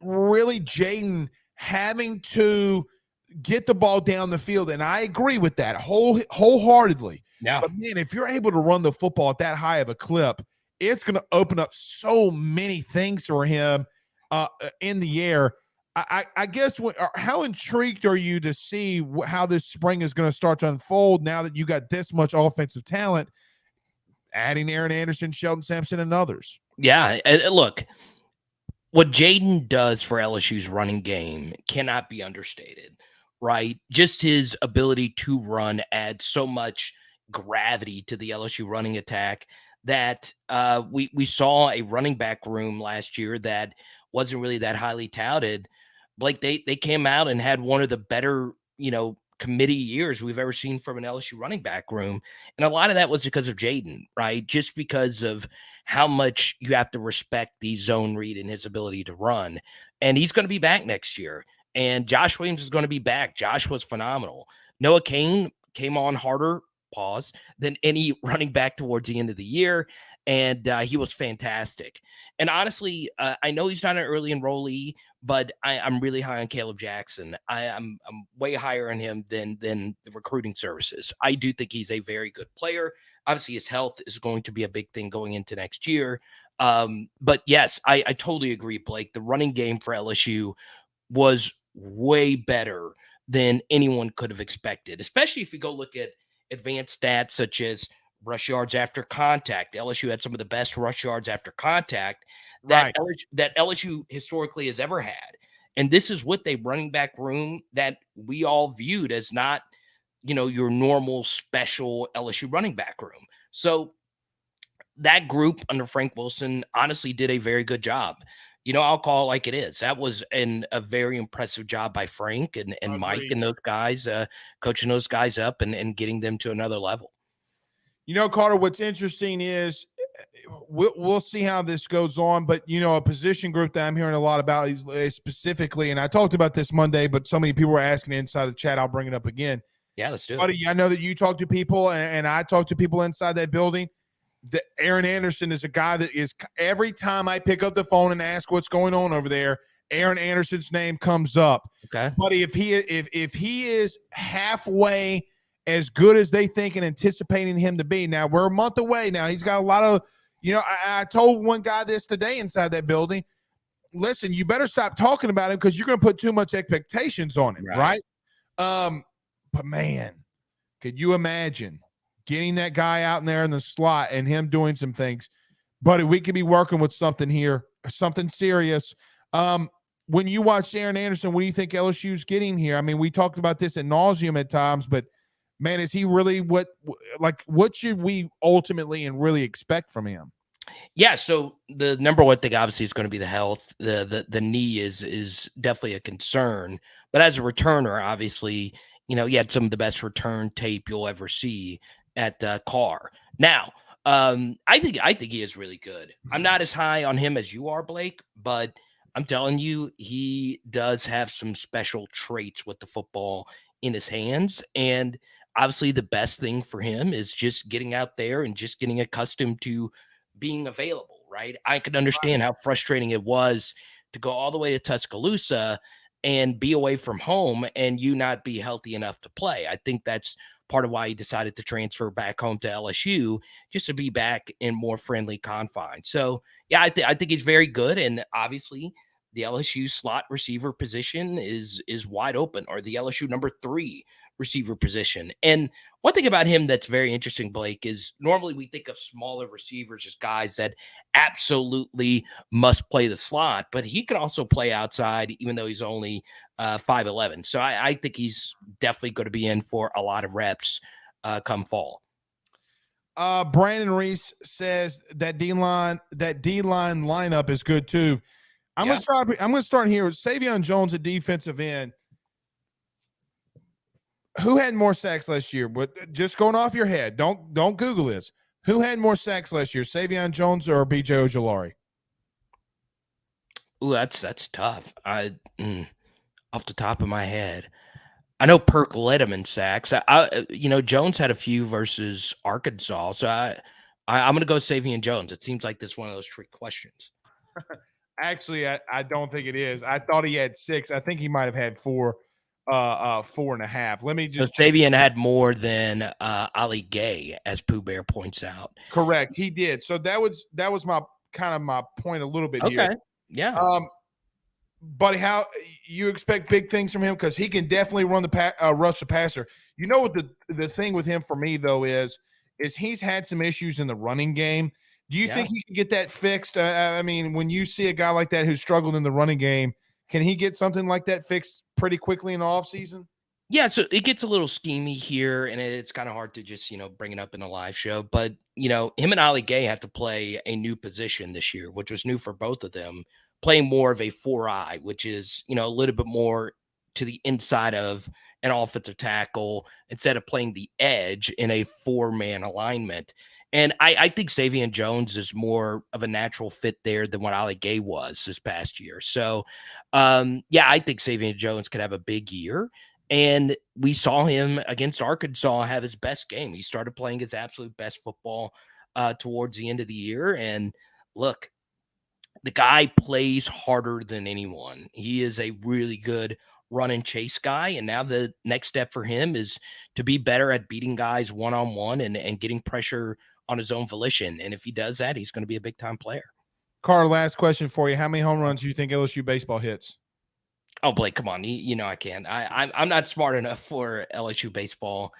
really Jaden having to get the ball down the field, and I agree with that wholeheartedly. Yeah. But, man, if you're able to run the football at that high of a clip, it's going to open up so many things for him in the air. I guess how intrigued are you to see how this spring is going to start to unfold now that you got this much offensive talent, adding Aaron Anderson, Sheldon Sampson, and others? Yeah, look, what Jaden does for LSU's running game cannot be understated, right? Just his ability to run adds so much gravity to the LSU running attack that we saw a running back room last year that wasn't really that highly touted. Like they came out and had one of the better, committee years we've ever seen from an LSU running back room. And a lot of that was because of Jaden, right? Just because of how much you have to respect the zone read and his ability to run. And he's going to be back next year. And Josh Williams is going to be back. Josh was phenomenal. Noah Cain came on harder, than any running back towards the end of the year. And he was fantastic. And honestly, I know he's not an early enrollee, but I'm really high on Caleb Jackson. I'm way higher on him than the recruiting services. I do think he's a very good player. Obviously, his health is going to be a big thing going into next year. But yes, I totally agree, Blake. The running game for LSU was way better than anyone could have expected, especially if you go look at advanced stats such as rush yards after contact. LSU had some of the best rush yards after contact that LSU historically has ever had. And this is with a running back room that we all viewed as not, your normal special LSU running back room. So that group under Frank Wilson honestly did a very good job. I'll call it like it is. That was a very impressive job by Frank and Mike and those guys, coaching those guys up and getting them to another level. Carter, what's interesting is we'll see how this goes on, but, a position group that I'm hearing a lot about is specifically, and I talked about this Monday, but so many people were asking inside the chat, I'll bring it up again. Yeah, let's do it. Buddy, I know that you talk to people, and I talk to people inside that building. Aaron Anderson is a guy that is every time I pick up the phone and ask what's going on over there, Aaron Anderson's name comes up. Okay. But if he is halfway as good as they think and anticipating him to be, now we're a month away. Now he's got a lot of, I told one guy this today inside that building. Listen, you better stop talking about him because you're going to put too much expectations on him, right? But man, could you imagine getting that guy out in there in the slot and him doing some things? Buddy, we could be working with something here, something serious. When you watch Aaron Anderson, what do you think LSU's getting here? I mean, we talked about this ad nauseum at times, but man, is he really what should we ultimately and really expect from him? Yeah, so the number one thing obviously is going to be the health. The knee is definitely a concern. But as a returner, obviously, he had some of the best return tape you'll ever see at Carr. Now, I think he is really good. I'm not as high on him as you are, Blake, but I'm telling you, he does have some special traits with the football in his hands. And obviously, the best thing for him is just getting out there and just getting accustomed to being available, right? I can understand how frustrating it was to go all the way to Tuscaloosa and be away from home and you not be healthy enough to play. I think that's part of why he decided to transfer back home to LSU, just to be back in more friendly confines. So, yeah, I think he's very good. And obviously, the LSU slot receiver position is wide open, or the LSU number 3 receiver position. And one thing about him that's very interesting, Blake, is normally we think of smaller receivers as guys that absolutely must play the slot, but he can also play outside, even though he's only 5'11". So I think he's definitely going to be in for a lot of reps come fall. Brandon Reese says that D-line lineup is good too. I'm gonna start here with Savion Jones at defensive end. Who had more sacks last year? But just going off your head, don't Google this. Who had more sacks last year, Savion Jones or B.J. Ojulari? Ooh, that's tough. Off the top of my head, I know Perk led him in sacks. Jones had a few versus Arkansas, so I'm going to go Savion Jones. It seems like this is one of those trick questions. Actually, I don't think it is. I thought he had 6. I think he might have had 4. 4.5. Let me just. So Savion had more than Ali Gay, as Pooh Bear points out. Correct, he did. So that was my point a little bit here. Okay, yeah. Buddy, how you expect big things from him? Because he can definitely run rush the passer. You know what the thing with him for me though is he's had some issues in the running game. Do you think he can get that fixed? I mean, when you see a guy like that who struggled in the running game, can he get something like that fixed pretty quickly in the offseason? Yeah, so it gets a little schemy here, and it's kind of hard to just, bring it up in a live show. But, him and Ali Gay had to play a new position this year, which was new for both of them, playing more of a 4-eye, which is, a little bit more to the inside of an offensive tackle instead of playing the edge in a 4-man alignment. And I think Savion Jones is more of a natural fit there than what Ali Gay was this past year. So, I think Savion Jones could have a big year. And we saw him against Arkansas have his best game. He started playing his absolute best football towards the end of the year. And look, the guy plays harder than anyone. He is a really good run and chase guy. And now the next step for him is to be better at beating guys one-on-one and getting pressure on his own volition. And if he does that, he's going to be a big time player. Carter, last question for you. How many home runs do you think LSU baseball hits? Oh, Blake, come on. I can't. I'm not smart enough for LSU baseball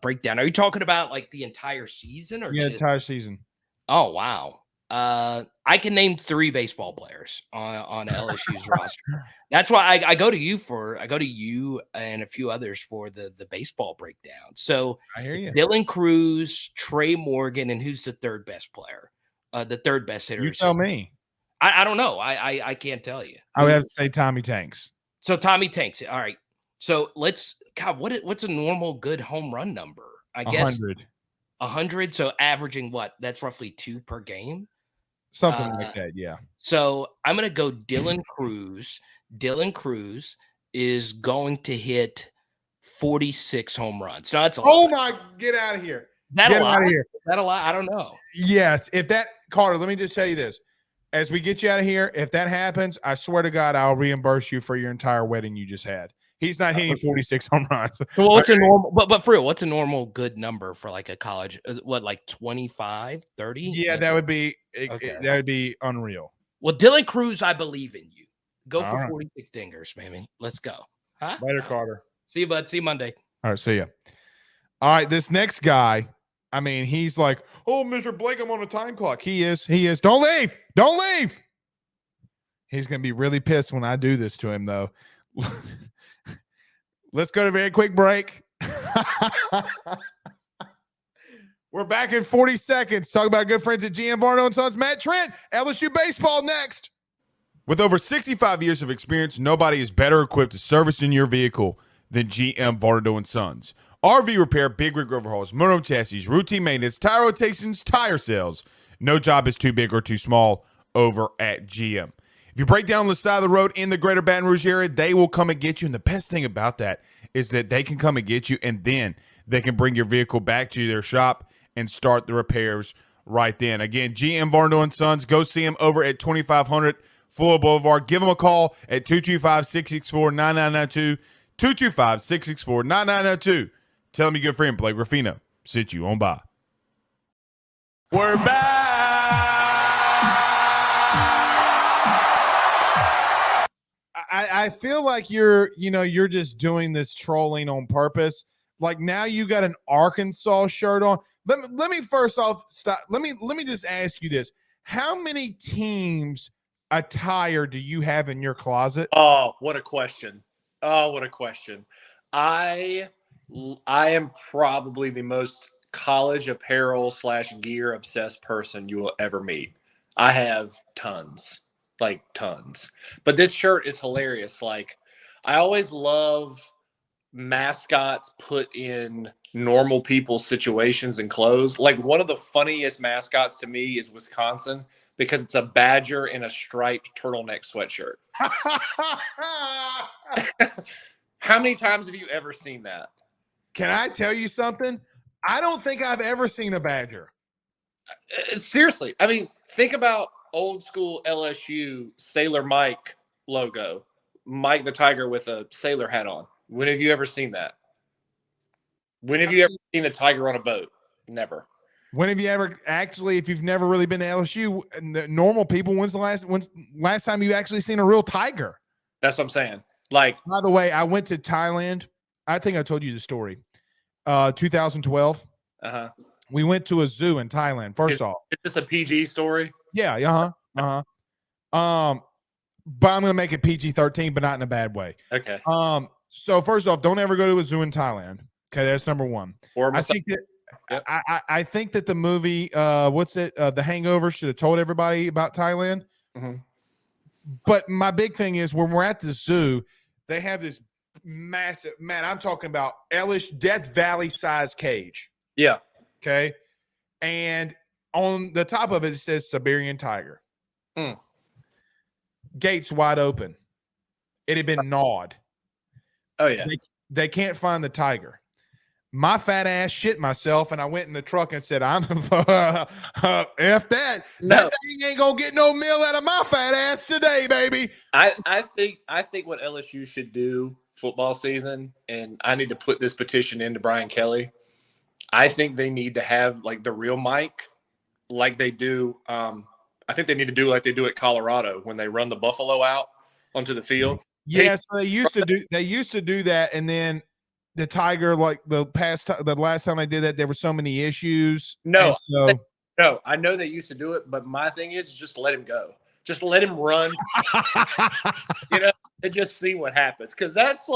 breakdown. Are you talking about like the entire season or just entire season? Oh, wow. I can name 3 baseball players on LSU's roster. That's why I go to you and a few others for the baseball breakdown. So I hear you. Dylan Cruz, Trey Morgan, and who's the third best player? The third best hitter. You tell me. I don't know. I can't tell you. I would have to say Tommy Tanks. So Tommy Tanks. All right. So what's a normal good home run number? I guess 100. 100. So averaging what? That's roughly 2 per game. Something like that, yeah. So I'm going to go Dylan Cruz. Dylan Cruz is going to hit 46 home runs. Now, that's a lot. My, get out of here. that Get a out lot? of here. Is that a lot? I don't know. Yes. If that, Carter, let me just tell you this. As we get you out of here, if that happens, I swear to God, I'll reimburse you for your entire wedding you just had. He's not hitting 46 home runs. Well, what's a normal, but for real, what's a normal good number for like a college? What, like 25, 30? Yeah, that would be Okay. that would be unreal. Well, Dylan Cruz, I believe in you. Go All for right. 46 dingers, baby. Let's go. Huh? Later, Carter. See you, bud. See you Monday. All right, see ya. All right, this next guy, I mean, he's like, oh, Mr. Blake, I'm on a time clock. He is. Don't leave. Don't leave. He's going to be really pissed when I do this to him, though. Let's go to a very quick break. We're back in 40 seconds. Talk about our good friends at GM Varno & Sons. Matt Trent, LSU Baseball next. With over 65 years of experience, nobody is better equipped to service in your vehicle than GM Varno & Sons. RV repair, big rig overhauls, motorhome chassis, routine maintenance, tire rotations, tire sales. No job is too big or too small over at GM. If you break down the side of the road in the greater Baton Rouge area, they will come and get you. And the best thing about that is that they can come and get you, and then they can bring your vehicle back to their shop and start the repairs right then. Again, GM Varno & Sons. Go see them over at 2500 Fuller Boulevard. Give them a call at 225-664-9992, 225-664-9992. Tell them your good friend Blake Ruffino sent you on by. We're back. I feel like you're just doing this trolling on purpose. Like now you got an Arkansas shirt on. Let me first off stop. Let me just ask you this. How many teams attire do you have in your closet? Oh, what a question. Oh, what a question. I am probably the most college apparel / gear obsessed person you will ever meet. I have tons. Like tons. But this shirt is hilarious. Like I always love mascots put in normal people's situations and clothes. Like one of the funniest mascots to me is Wisconsin because it's a badger in a striped turtleneck sweatshirt. How many times have you ever seen that? Can I tell you something? I don't think I've ever seen a badger. Seriously. I mean, think about old school LSU Sailor Mike logo. Mike the Tiger with a sailor hat on. When have you ever seen that? When have you ever seen a tiger on a boat? Never. When have you ever actually, if you've never really been to LSU, and the normal people, when's the last time you actually seen a real tiger? That's what I'm saying. Like, by the way, I went to Thailand. I think I told you the story. 2012. We went to a zoo in Thailand. First off, is this a PG story? Yeah. But I'm gonna make it PG-13, but not in a bad way. Okay. So first off, don't ever go to a zoo in Thailand. Okay, that's number one. I think that I think that the movie, The Hangover, should have told everybody about Thailand. Mm-hmm. But my big thing is when we're at the zoo, they have this massive, man, I'm talking about Death Valley size cage. Yeah. Okay. And on the top of it, it says Siberian tiger. Gates wide open. It had been gnawed. Oh, yeah. They can't find the tiger. My fat ass shit myself, and I went in the truck and said, "I'm F that. No. That thing ain't gonna get no meal out of my fat ass today, baby." I think what LSU should do football season, and I need to put this petition into Brian Kelly. I think they need to have like the real mic, like they do. I think they need to do like they do at Colorado when they run the buffalo out onto the field. Yes, they used to do that, and then the tiger, like the last time I did that, there were so many issues. No, I know they used to do it, but my thing is just let him go. Just let him run, and just see what happens. Because that's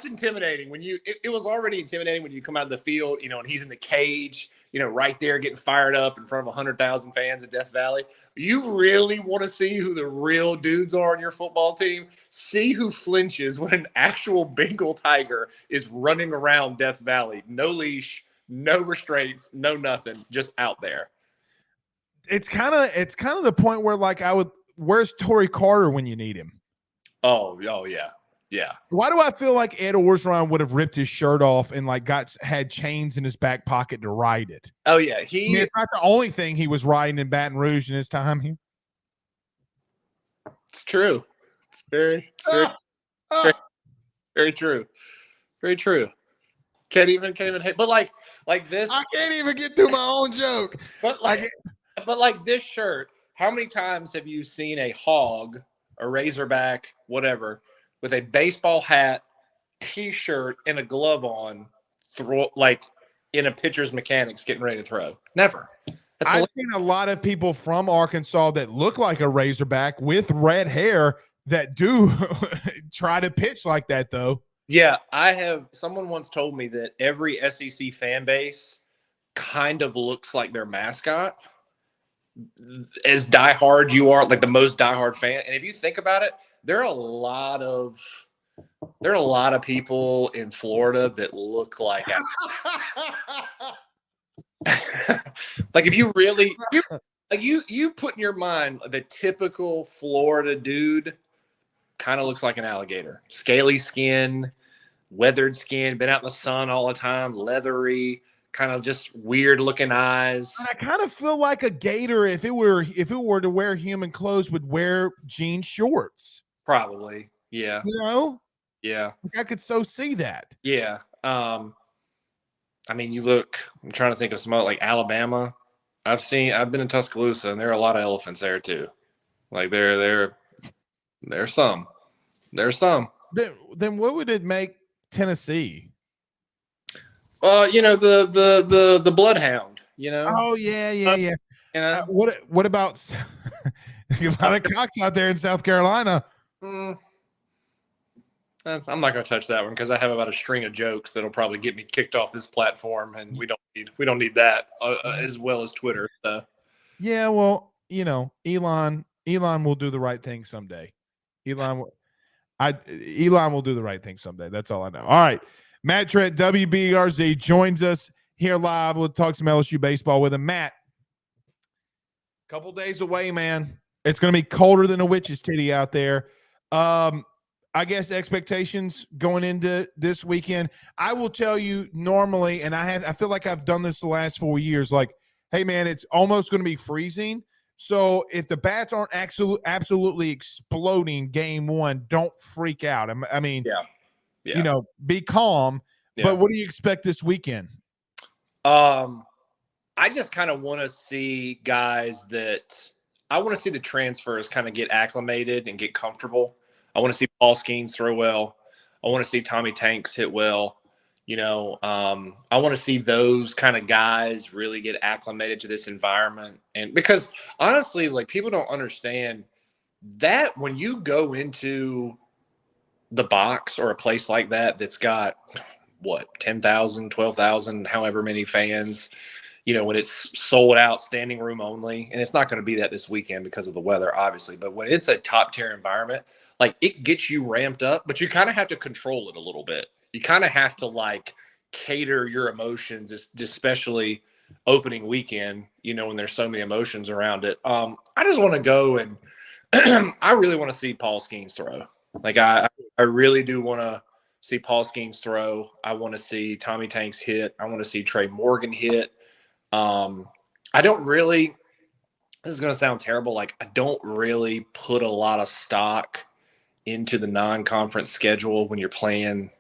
intimidating. It was already intimidating when you come out of the field, and he's in the cage, right there getting fired up in front of 100,000 fans at Death Valley. You really want to see who the real dudes are on your football team? See who flinches when an actual Bengal tiger is running around Death Valley. No leash, no restraints, no nothing, just out there. It's kind of the point where where's Torrey Carter when you need him? Oh yeah. Yeah. Why do I feel like Ed Orgeron would have ripped his shirt off and like had chains in his back pocket to ride it? Oh yeah, I mean, it's not the only thing he was riding in Baton Rouge in his time here. It's true. It's very very true. Very true. Can't even hate. But like this, I can't even get through my own joke. but like this shirt. How many times have you seen a hog, a razorback, whatever, with a baseball hat, t-shirt, and a glove on, like in a pitcher's mechanics getting ready to throw? Never. I've seen a lot of people from Arkansas that look like a razorback with red hair that do try to pitch like that, though. Yeah, someone once told me that every SEC fan base kind of looks like their mascot. As diehard you are, like the most diehard fan. And if you think about it, there are a lot of people in Florida that look like like if you really you put in your mind the typical Florida dude kind of looks like an alligator. Scaly skin, weathered skin, been out in the sun all the time, leathery, kind of just weird looking eyes. And I kind of feel like a gator, if it were to wear human clothes, would wear jean shorts. Probably. Yeah. You know? Yeah. Like I could so see that. Yeah. I mean, I'm trying to think of some like Alabama. I've been in Tuscaloosa, and there are a lot of elephants there too. Like there's some. Then what would it make Tennessee? The bloodhound, you know. Oh yeah. You know? What about a lot of cocks out there in South Carolina? I'm not going to touch that one because I have about a string of jokes that'll probably get me kicked off this platform, and we don't need that as well as Twitter. So. Yeah, well, Elon will do the right thing someday. Elon will do the right thing someday. That's all I know. All right. Matt Trent, WBRZ, joins us here live. We'll talk some LSU baseball with him. Matt, couple days away, man. It's going to be colder than a witch's titty out there. I guess expectations going into this weekend. I will tell you normally, and I feel like I've done this the last 4 years, like, hey, man, it's almost going to be freezing. So if the bats aren't absolutely exploding game one, don't freak out. I mean, yeah. Be calm. Yeah. But what do you expect this weekend? I just kind of want to see guys I want to see the transfers kind of get acclimated and get comfortable. I want to see Paul Skeens throw well. I want to see Tommy Tanks hit well. I want to see those kind of guys really get acclimated to this environment. And because honestly, like people don't understand that when you go into the box or a place like that that's got 10,000, 12,000, however many fans, when it's sold out, standing room only, and it's not going to be that this weekend because of the weather, obviously, but when it's a top tier environment, like it gets you ramped up, but you kind of have to control it a little bit. You kind of have to like cater your emotions, especially opening weekend, when there's so many emotions around it. I just want to go and I really want to see Paul Skeens throw. Like I really do want to see Paul Skeens throw. I want to see Tommy Tanks hit. I want to see Trey Morgan hit. I don't really, this is going to sound terrible. Like I don't really put a lot of stock into the non-conference schedule when you're playing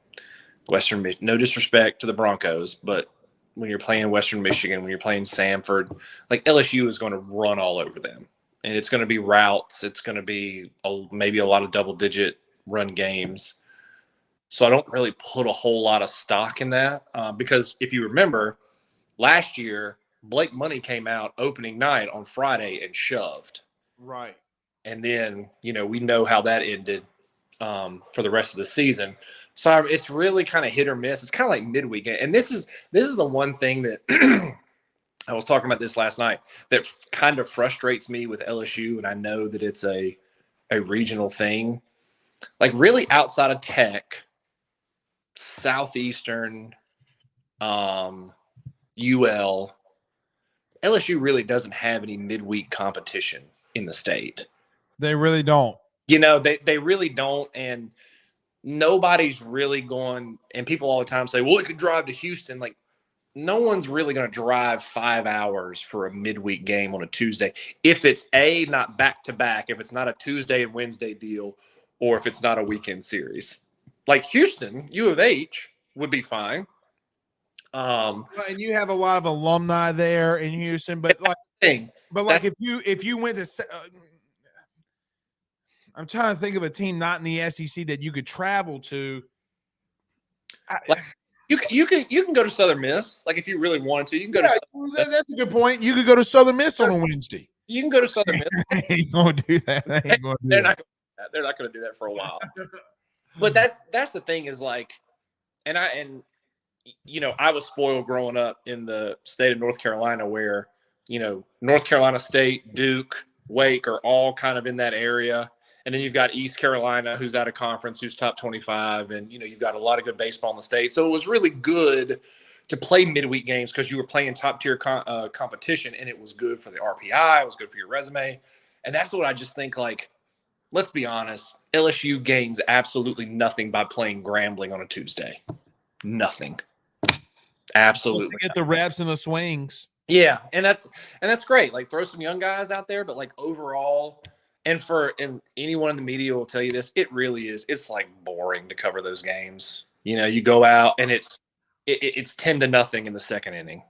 Western Michigan. No disrespect to the Broncos, but when you're playing Western Michigan, when you're playing Samford, like LSU is going to run all over them. And it's going to be routes. It's going to be maybe a lot of double-digit run games. So I don't really put a whole lot of stock in that because if you remember, last year, Blake Money came out opening night on Friday and shoved. Right. And then, we know how that ended for the rest of the season. So it's really kind of hit or miss. It's kind of like midweek. And this is the one thing that I was talking about this last night that kind of frustrates me with LSU. And I know that it's a regional thing. Like really outside of Tech, Southeastern, UL, LSU really doesn't have any midweek competition in the state. They really don't. They really don't. And nobody's really going, and people all the time say, well, it could drive to Houston. Like, no one's really going to drive 5 hours for a midweek game on a Tuesday. If it's not back to back, if it's not a Tuesday and Wednesday deal, or if it's not a weekend series. Like Houston, U of H would be fine. And you have a lot of alumni there in Houston, but like, if you went to, I'm trying to think of a team not in the SEC that you could travel to. You can go to Southern Miss. Like if you really wanted to, you can go to. That's a good point. You could go to Southern Miss on a Wednesday. You can go to Southern Miss. I ain't gonna do that. They're not going to do that for a while. But that's the thing is like, and I was spoiled growing up in the state of North Carolina where, North Carolina State, Duke, Wake are all kind of in that area. And then you've got East Carolina, who's out of conference, who's top 25. And, you've got a lot of good baseball in the state. So it was really good to play midweek games because you were playing top-tier competition, and it was good for the RPI. It was good for your resume. And that's what I just think, like, let's be honest. LSU gains absolutely nothing by playing Grambling on a Tuesday. Nothing. Absolutely. Get the reps and the swings. Yeah, and that's great. Like throw some young guys out there, but like overall, and anyone in the media will tell you this, it really is. It's like boring to cover those games. You go out and it's 10-0 in the second inning.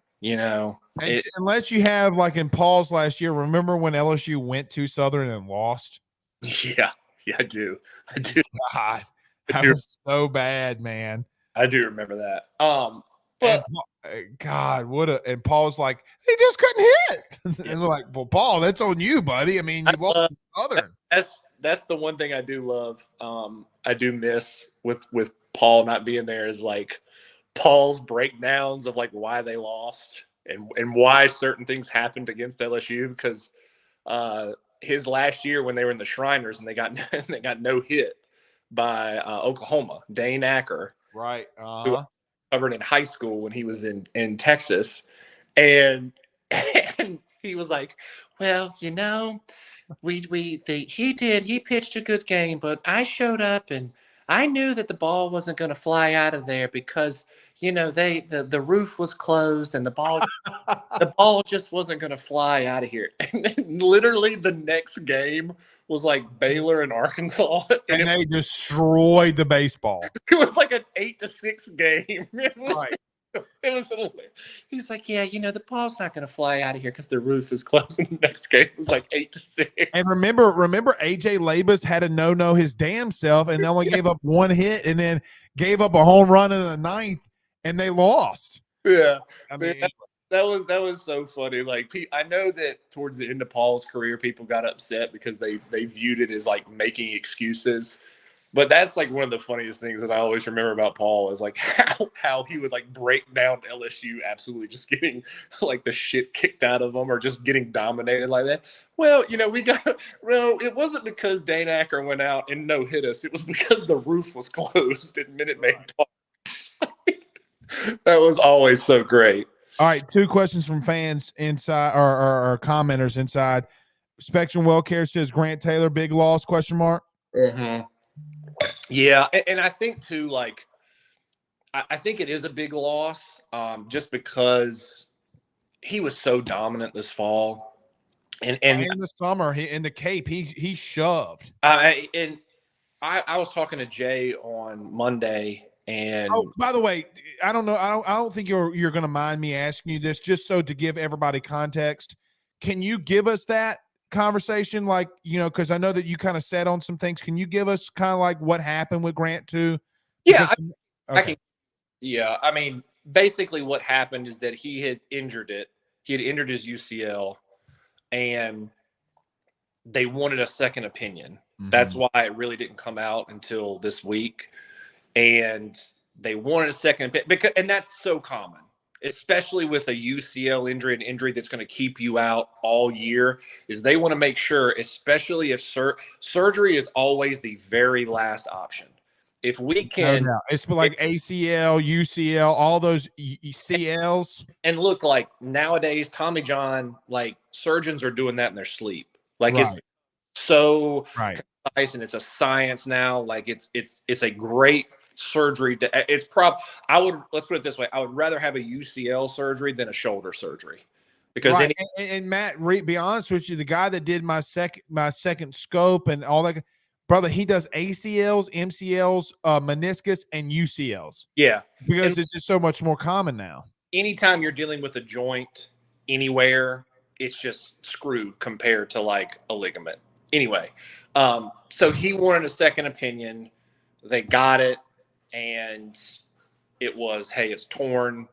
Unless you have like in Paul's last year. Remember when LSU went to Southern and lost? Yeah, I do. God, that was so bad, man. I do remember that. But God, and Paul's like, he just couldn't hit. And we're like, well, Paul, that's on you, buddy. I mean, you lost Southern. That's the one thing I do love. I do miss with Paul not being there is like Paul's breakdowns of like why they lost and why certain things happened against LSU because his last year when they were in the Shriners and they got no hit by Oklahoma, Dane Acker, right? Who covered in high school when he was in Texas, and he was like, well, he pitched a good game, but I showed up and I knew that the ball wasn't going to fly out of there because the roof was closed and the ball just wasn't going to fly out of here. And then literally the next game was like Baylor and Arkansas, and they destroyed the baseball. It was like an 8-6 game. Right. It was he's like, yeah, the ball's not going to fly out of here because the roof is closed. And the next game was like 8-6. And remember, AJ Labus had to no his damn self and only gave up one hit and then gave up a home run in the ninth, and they lost. Yeah, I mean, that was so funny. Like, I know that towards the end of Paul's career, people got upset because they viewed it as like making excuses. But that's like one of the funniest things that I always remember about Paul is like how he would like break down LSU absolutely just getting like the shit kicked out of them or just getting dominated like that. Well, it wasn't because Dane Acker went out and no hit us. It was because the roof was closed at Minute Maid Park. That was always so great. All right, 2 questions from fans inside or commenters inside. Spectrum Wellcare says Grant Taylor big loss ? Mm-hmm. Yeah, and I think too, like, I think it is a big loss, just because he was so dominant this fall, and in the summer, in the Cape, he shoved. And I was talking to Jay on Monday, and by the way, I don't know, I don't think you're going to mind me asking you this, just so to give everybody context. Can you give us that conversation, like, because I know that you kind of said on some things. Can you give us kind of like what happened with Grant too? Yeah, I can. Yeah, I mean, basically what happened is that he had injured it. He had injured his UCL, and they wanted a second opinion. Mm-hmm. That's why it really didn't come out until this week, and they wanted a second opinion and that's so common. Especially with a UCL injury, an injury that's going to keep you out all year, is they want to make sure, especially if surgery is always the very last option. If we can, it's like ACL, UCL, all those CLs. And look, like nowadays, Tommy John, like surgeons are doing that in their sleep. Like it's so Right. concise, and it's a science now. Like it's a great surgery. Let's put it this way. I would rather have a UCL surgery than a shoulder surgery, because Right. And Matt, be honest with you, the guy that did my second scope and all that, brother, he does ACLs, MCLs, meniscus, and UCLs. yeah, Because it's just so much more common now. anytime you're dealing with a joint anywhere, it's just screwed compared to like a ligament. Anyway, so he wanted a second opinion. They got it, and it was, hey, it's torn.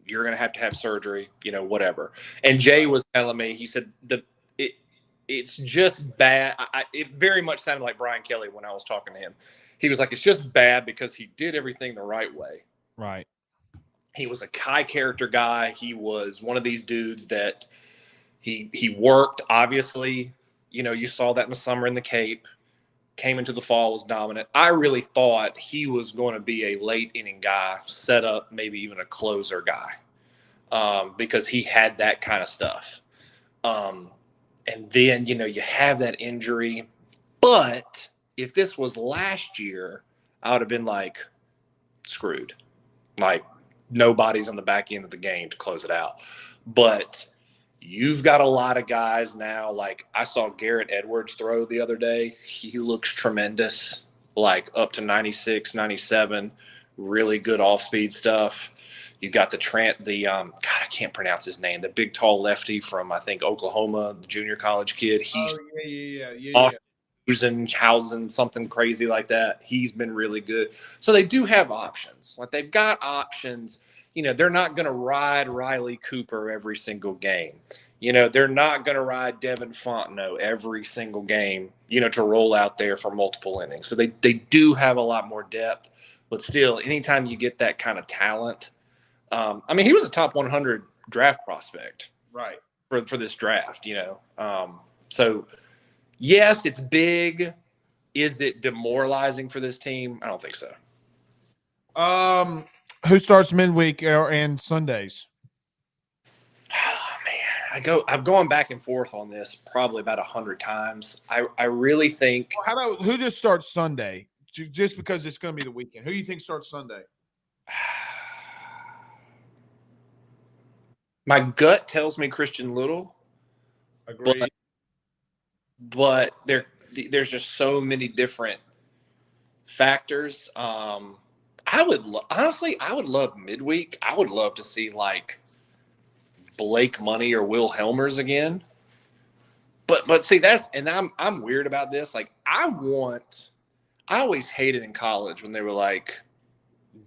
You're going to have surgery, whatever. And Jay was telling me, he said it's just bad. It very much sounded like Brian Kelly when I was talking to him. He was like, it's just bad because he did everything the right way. Right. He was a high character guy. He was one of these dudes that he worked, obviously. You saw that in the summer in the Cape. Came into the fall, was dominant. I really thought he was going to be a late inning guy, set up, maybe even a closer guy, because he had that kind of stuff. And then, you have that injury. But if this was last year, I would have been like, screwed. Like, nobody's on the back end of the game to close it out. But you've got a lot of guys now. Like, I saw Garrett Edwards throw the other day. He looks tremendous, like up to 96, 97, really good off-speed stuff. You got the Trent, God, I can't pronounce his name, the big, tall lefty from, I think, Oklahoma, the junior college kid. He's Hausen, something crazy like that. He's been really good. So they do have options. Like, they've got options. They're not going to ride Riley Cooper every single game. They're not going to ride Devin Fontenot every single game, to roll out there for multiple innings. So they do have a lot more depth. But still, anytime you get that kind of talent, he was a top 100 draft prospect, right, for this draft, So, yes, it's big. Is it demoralizing for this team? I don't think so. Who starts midweek and Sundays? Oh, man, I've gone back and forth on this probably about 100 times. I really think. How about who just starts Sunday? Just because it's going to be the weekend. Who do you think starts Sunday? My gut tells me Christian Little. Agreed. But there's just so many different factors. I would love midweek. I would love to see like Blake Money or Will Helmers again. But see, I'm weird about this. Like, I always hated in college when they were like,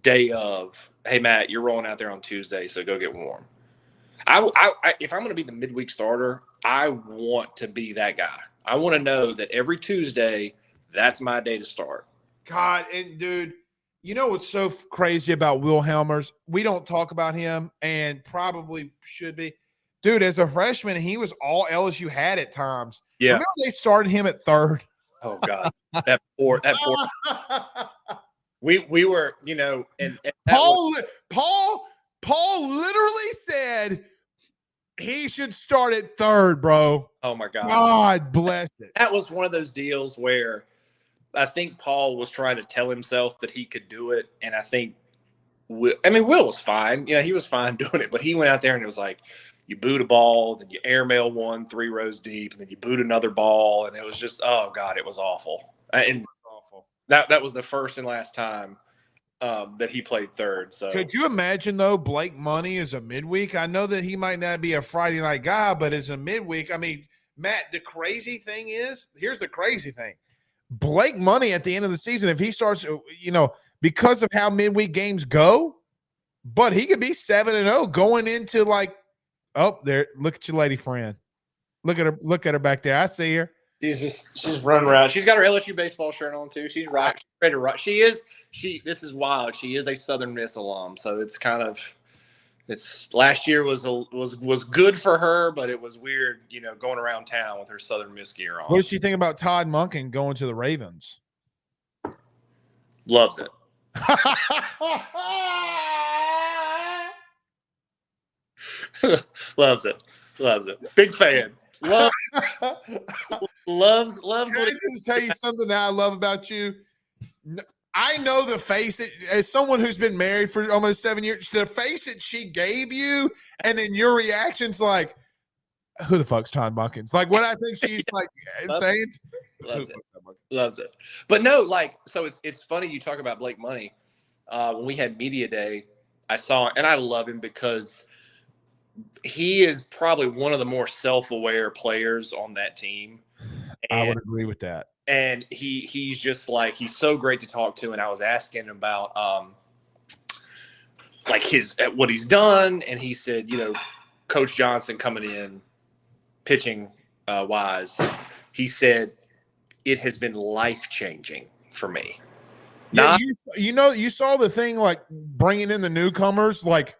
day of, hey Matt, you're rolling out there on Tuesday, so go get warm. If I'm going to be the midweek starter, I want to be that guy. I want to know that every Tuesday, that's my day to start. God, and dude, what's so crazy about Will Helmers? We don't talk about him, and probably should be. Dude, as a freshman, he was all LSU had at times. Yeah. Remember they started him at third? Oh, God. that poor. We were, and Paul literally said he should start at third, bro. Oh, my God. God bless it. That was one of those deals where I think Paul was trying to tell himself that he could do it. And I think, Will was fine. He was fine doing it. But he went out there and it was like, you boot a ball, then you airmail one 3 rows deep, and then you boot another ball. And it was just, oh, God, it was awful. And that was the first and last time that he played third. So could you imagine, though, Blake Money is a midweek? I know that he might not be a Friday night guy, but as a midweek, Matt, the crazy thing is, here's the crazy thing. Blake Money at the end of the season, if he starts, because of how midweek games go, but he could be 7-0 going into like, oh, there, look at your lady friend. Look at her back there. I see her. She's running around. She's got her LSU baseball shirt on too. She's right. She's ready to rock. This is wild. She is a Southern Miss alum, so it's kind of, last year was good for her, but it was weird, going around town with her Southern Miss gear on. What does she think about Todd Monken going to the Ravens? Loves it. Loves it. Big fan. loves Can what I just tell you something that I love about you? I know the face that, as someone who's been married for almost 7 years, the face that she gave you, and then your reaction's like, who the fuck's Todd Buckins? Like what I think she's like saying. loves it. Loves it. But no, like, so it's funny you talk about Blake Money. When we had media day, I saw, and I love him because he is probably one of the more self-aware players on that team. And, I would agree with that. And he's just like, he's so great to talk to. And I was asking him about like what he's done, and he said, Coach Johnson coming in, pitching wise, he said it has been life-changing for me. Yeah, you saw the thing like bringing in the newcomers, like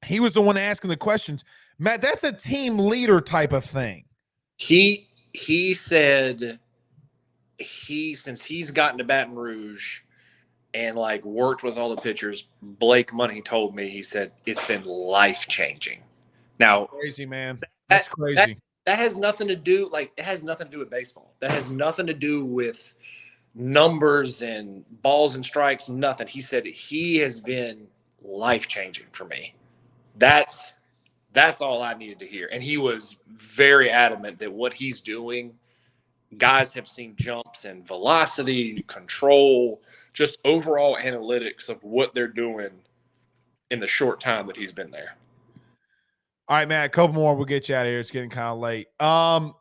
he was the one asking the questions. Matt, that's a team leader type of thing. He said since he's gotten to Baton Rouge and like worked with all the pitchers, Blake Money told me, he said it's been life-changing. Now, crazy, man. That's crazy. That has nothing to do, it has nothing to do with baseball. That has nothing to do with numbers and balls and strikes, nothing. He said he has been life-changing for me. That's all I needed to hear. And he was very adamant that what he's doing, guys have seen jumps and velocity, control, just overall analytics of what they're doing in the short time that he's been there. All right, Matt, a couple more. We'll get you out of here. It's getting kind of late. How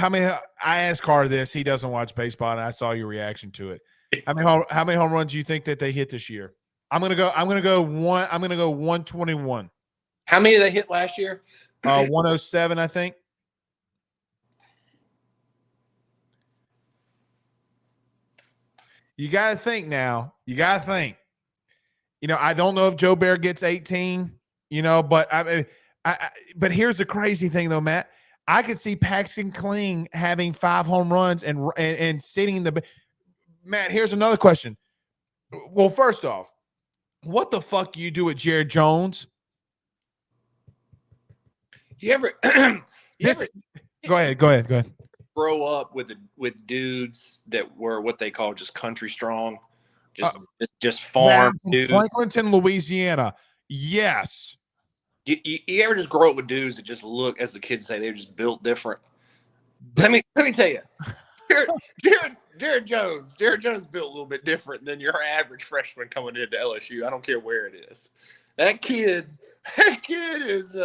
many? I asked Carter this. He doesn't watch baseball, and I saw your reaction to it. How many home runs do you think that they hit this year? I'm gonna go 121. How many did they hit last year? 107, I think. You got to think now. You got to think. I don't know if Joe Bear gets 18, but but here's the crazy thing though, Matt. I could see Paxton Kling having 5 home runs and sitting the Matt, here's another question. Well, first off, what the fuck do you do with Jared Jones? You ever Go ahead. grow up with dudes that were what they call just country strong, just farm dudes. Franklinton, Louisiana. Yes. You ever just grow up with dudes that just look, as the kids say, they're just built different? Let me tell you, Jared Jones built a little bit different than your average freshman coming into LSU. I don't care where it is. That kid is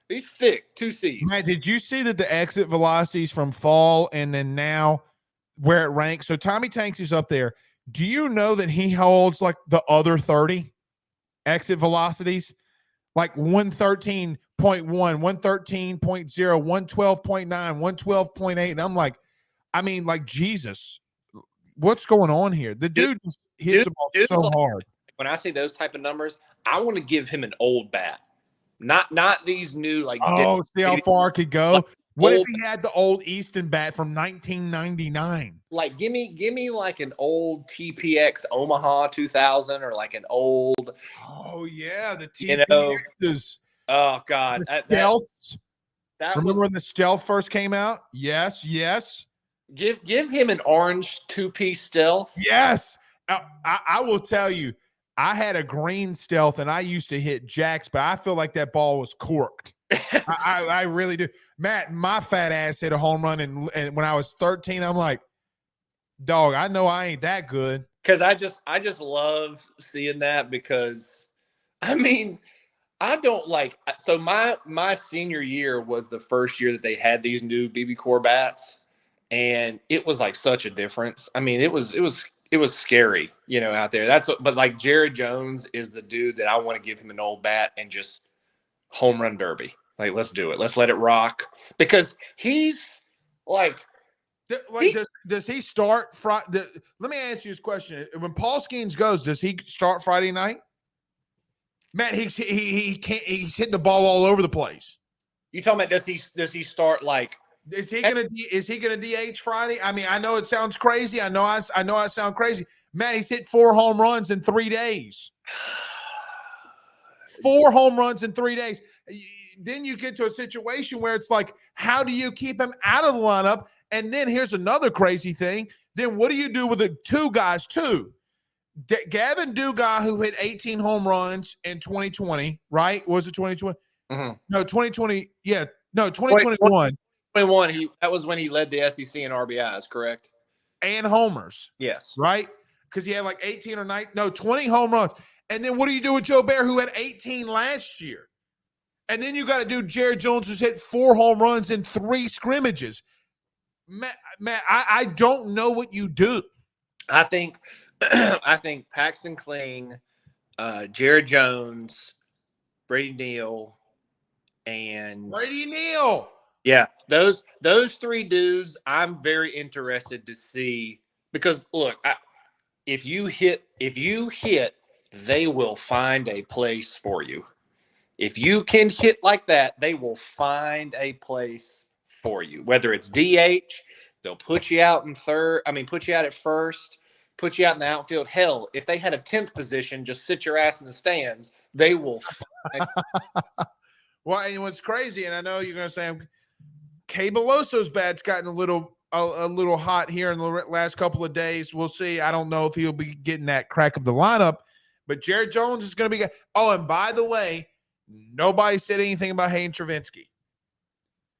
he's thick, 2 C's. Matt, did you see that the exit velocities from fall and then now where it ranks? So Tommy Tanks is up there. Do you know that he holds like the other 30 exit velocities? Like 113.1, 113.0, 112.9, 112.8. And I'm like, Jesus, what's going on here? The dude just hits the ball so hard. When I say those type of numbers, I want to give him an old bat. Not these new see how far it could go. What if he had the old Easton bat from 1999? Like give me like an old TPX Omaha 2000 or like an old. Oh yeah, the TPXs. Oh God, Remember when the Stealth first came out? Yes. Give him an orange 2-piece Stealth. Yes. I will tell you, I had a green Stealth and I used to hit jacks, but I feel like that ball was corked. I really do. Matt, my fat ass hit a home run, and when I was 13, I'm like, dog, I know I ain't that good. Because I just love seeing that because, I don't like – so my senior year was the first year that they had these new BB Core bats, and it was like such a difference. It was scary, out there. But like Jared Jones is the dude that I want to give him an old bat and just home run derby. Like, let's do it. Let's let it rock because he's like does he start Friday? Let me ask you this question: when Paul Skeens goes, does he start Friday night? Matt, he's hitting the ball all over the place. You talking about does he start like? Is he gonna DH Friday? I know it sounds crazy. I know I sound crazy. Matt, he's hit 4 home runs in 3 days. 4 home runs in 3 days. then you get to a situation where it's like, how do you keep him out of the lineup? And then here's another crazy thing. Then what do you do with the two guys too? Gavin Dugas, who hit 18 home runs in 2020, right? Was it 2020? Mm-hmm. No, 2020. Yeah, no, 2021. 21. That was when he led the SEC in RBIs, correct? And homers. Yes. Right? Because he had like 18 or 20 home runs. And then what do you do with Joe Bear, who had 18 last year? And then you got to do Jared Jones, who's hit 4 home runs in 3 scrimmages. Matt, I don't know what you do. I think Paxton Kling, Jared Jones, Brady Neal, and Brady Neal. Yeah, those 3 dudes I'm very interested to see, because look, if you hit, they will find a place for you. If you can hit like that, they will find a place for you. Whether it's DH, they'll put you out in third. I mean, put you out at first, put you out in the outfield. Hell, if they had a 10th position, just sit your ass in the stands. They will find. Well, and what's crazy, and I know you're going to say, K. Beloso's bat's gotten a little hot here in the last couple of days. We'll see. I don't know if he'll be getting that crack of the lineup, but Jared Jones is going to be. Oh, and by the way, nobody said anything about Hayden Travinski.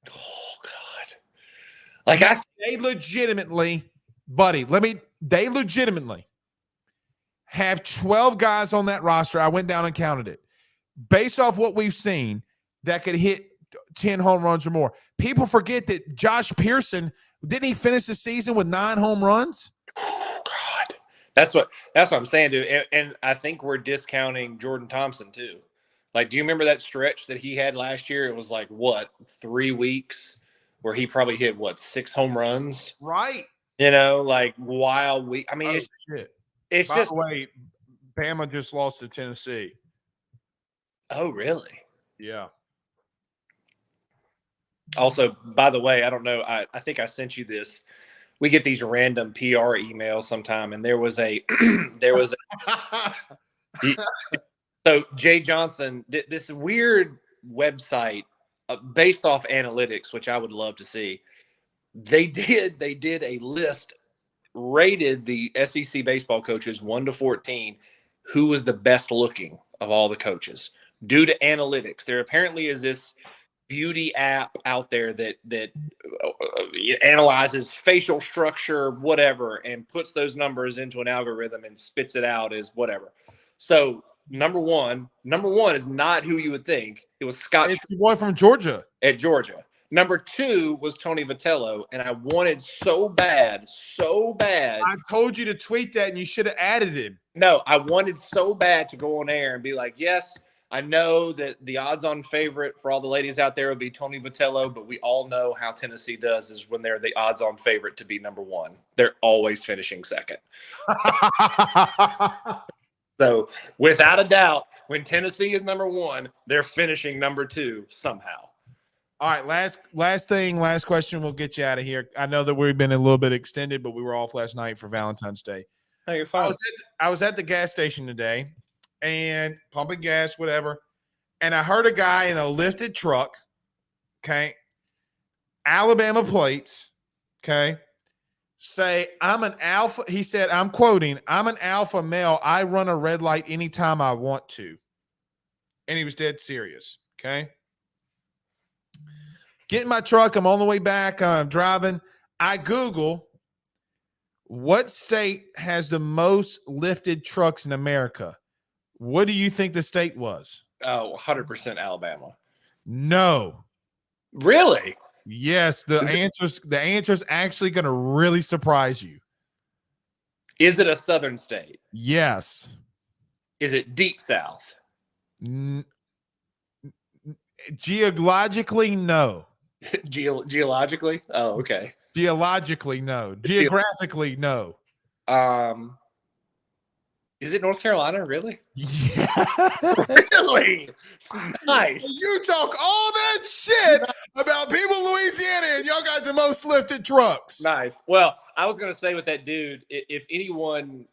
Oh God! Like they legitimately, buddy. They legitimately have 12 guys on that roster. I went down and counted it. Based off what we've seen, that could hit 10 home runs or more. People forget that Josh Pearson, didn't he finish the season with 9 home runs? Oh God, that's what I'm saying, dude. And I think we're discounting Jordan Thompson too. Like, do you remember that stretch that he had last year? It was like, what, 3 weeks where he probably hit, 6 home runs? Right. You know, like wild week. I mean, it's By just. the way, Bama just lost to Tennessee. Oh, really? Yeah. Also, by the way, I don't know. I think I sent you this. We get these random PR emails sometime, and there was a so Jay Johnson, this weird website based off analytics, which I would love to see. They did a list, rated the SEC baseball coaches 1 to 14, who was the best looking of all the coaches due to analytics. There apparently is this beauty app out there that analyzes facial structure, whatever, and puts those numbers into an algorithm and spits it out as whatever. So number one is not who you would think. It was Scott. It's the boy from Georgia. At Georgia. Number 2 was Tony Vitello, and I wanted so bad. I told you to tweet that, and you should have added him. No, I wanted so bad to go on air and be like, yes, I know that the odds-on favorite for all the ladies out there would be Tony Vitello, but we all know how Tennessee does is when they're the odds-on favorite to be number 1. They're always finishing second. So, without a doubt, when Tennessee is number 1, they're finishing number 2 somehow. All right, last question. We'll get you out of here. I know that we've been a little bit extended, but we were off last night for Valentine's Day. No, you're fine. I was at the gas station today and pumping gas, whatever, and I heard a guy in a lifted truck, okay, Alabama plates, okay, say, I'm an alpha. He said, I'm quoting, I'm an alpha male. I run a red light anytime I want to. And he was dead serious, okay? Get in my truck. I'm on the way back. I'm driving. I Google, what state has the most lifted trucks in America? What do you think the state was? Oh, 100% Alabama. No. Really? Yes, the answer's actually going to really surprise you. Is it a southern state? Yes. Is it deep south? Geologically, no. Geologically? Oh, okay. Geologically, no. Geographically, no. Is it North Carolina? Really? Yeah. Really? Nice. You talk all that shit about people in Louisiana, and y'all got the most lifted trucks. Nice. Well, I was going to say with that dude, if anyone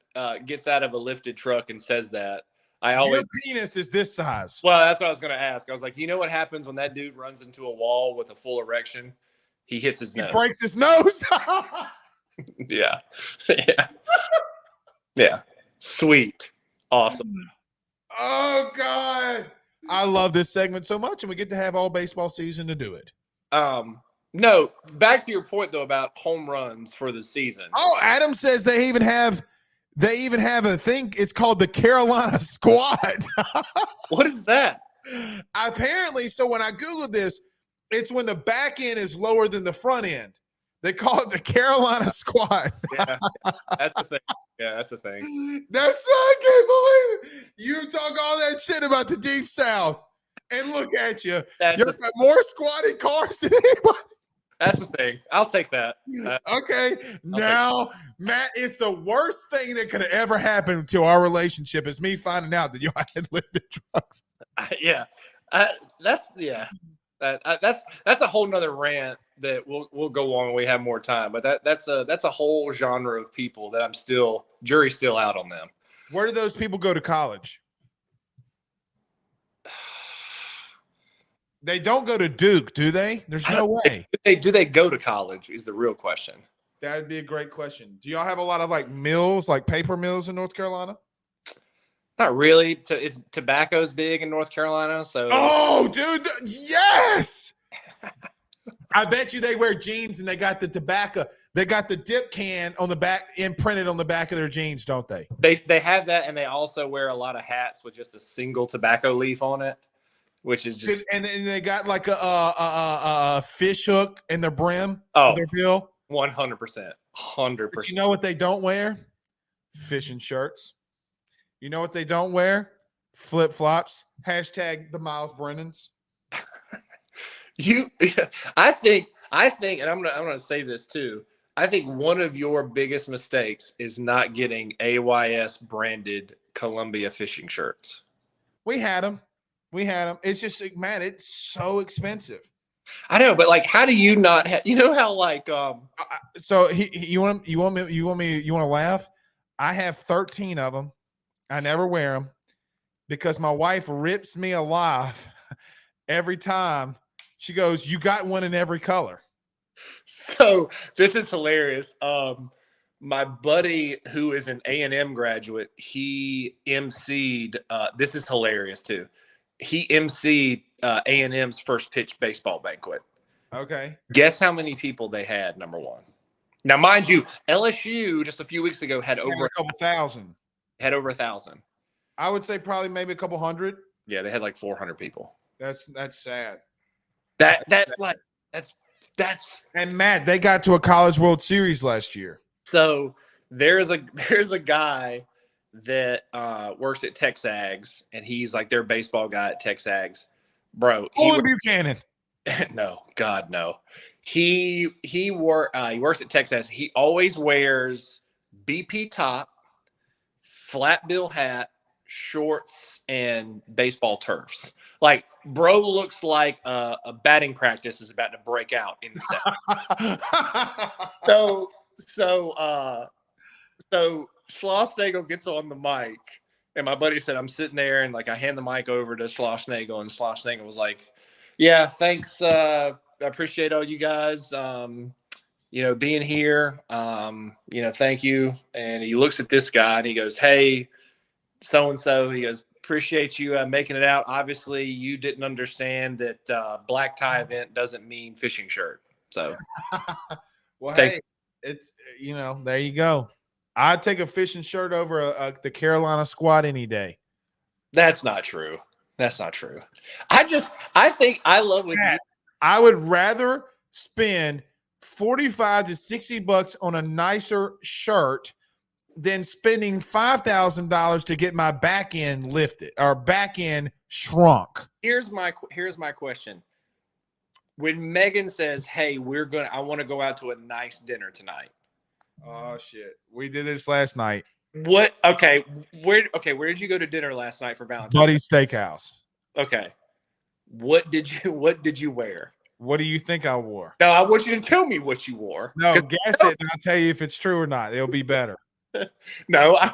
gets out of a lifted truck and says that, Your penis is this size. Well, that's what I was going to ask. I was like, you know what happens when that dude runs into a wall with a full erection? He hits his nose. Breaks his nose. Yeah. Yeah. Yeah. Sweet. Awesome. Oh, God. I love this segment so much, and we get to have all baseball season to do it. No, back to your point, though, about home runs for the season. Oh, Adam says they even have a thing. It's called the Carolina Squad. What is that? Apparently, so when I Googled this, it's when the back end is lower than the front end. They call it the Carolina Squad. Yeah, that's the thing. Yeah, that's the thing. I can't believe it. You talk all that shit about the Deep South, and look at you. You've got more squatted cars than anybody. That's the thing. I'll take that. Okay. Now, Matt, it's the worst thing that could have ever happened to our relationship is me finding out that you had lifted trucks. That's a whole nother rant that we'll go on when we have more time. But that's a whole genre of people that jury's still out on them. Where do those people go to college? They don't go to Duke, do they? There's no way. Do they go to college is the real question. That would be a great question. Do y'all have a lot of like mills, like paper mills in North Carolina? Not really. It's tobacco's big in North Carolina. So oh, dude, yes. I bet you they wear jeans and they got the tobacco. They got the dip can on the back, imprinted on the back of their jeans, don't they? They have that, and they also wear a lot of hats with just a single tobacco leaf on it. Which is just and they got like a fish hook in their brim of their bill. 100%. 100%. But you know what they don't wear? Fishing shirts. You know what they don't wear? Flip flops. Hashtag the Miles Brennans. I think, and I'm gonna say this too. I think one of your biggest mistakes is not getting AYS branded Columbia fishing shirts. We had them. It's just, man, it's so expensive. I know, but like, how do you not have? You know how like So you want to laugh? I have 13 of them. I never wear them because my wife rips me alive every time. She goes, "You got one in every color." So this is hilarious. My buddy who is an A&M graduate, he emceed. This is hilarious too. He emceed A&M's first pitch baseball banquet. Okay. Guess how many people they had, number one. Now, mind you, LSU just a few weeks ago had over a couple thousand. Had over 1,000. I would say probably maybe a couple hundred. Yeah, they had like 400 people. That's sad. That's and Matt, they got to a College World Series last year. So there's a guy that works at Texags, and he's like their baseball guy at Texags. Bro, Buchanan. No, God, no. He works at Texags. He always wears BP top, flat bill hat, shorts, and baseball turfs. Like, bro looks like a batting practice is about to break out in the second. So Schlossnagel gets on the mic, and my buddy said, I'm sitting there, and like I hand the mic over to Schlossnagel, and Schlossnagel was like, yeah, thanks. I appreciate all you guys, being here. Thank you. And he looks at this guy and he goes, hey, so-and-so. He goes, appreciate you making it out. Obviously, you didn't understand that black tie event doesn't mean fishing shirt. So, well, hey, it's there you go. I'd take a fishing shirt over the Carolina Squad any day. That's not true. I think I love what you. I would rather spend $45 to $60 on a nicer shirt than spending $5,000 to get my back end lifted or back end shrunk. Here's my question. When Megan says, "Hey, I want to go out to a nice dinner tonight." Oh shit. We did this last night. What? Okay. Where did you go to dinner last night for Valentine's? Buddy's Steakhouse. Okay. What did you wear? What do you think I wore? No, I want you to tell me what you wore. No, guess it and I'll tell you if it's true or not. It'll be better. No, I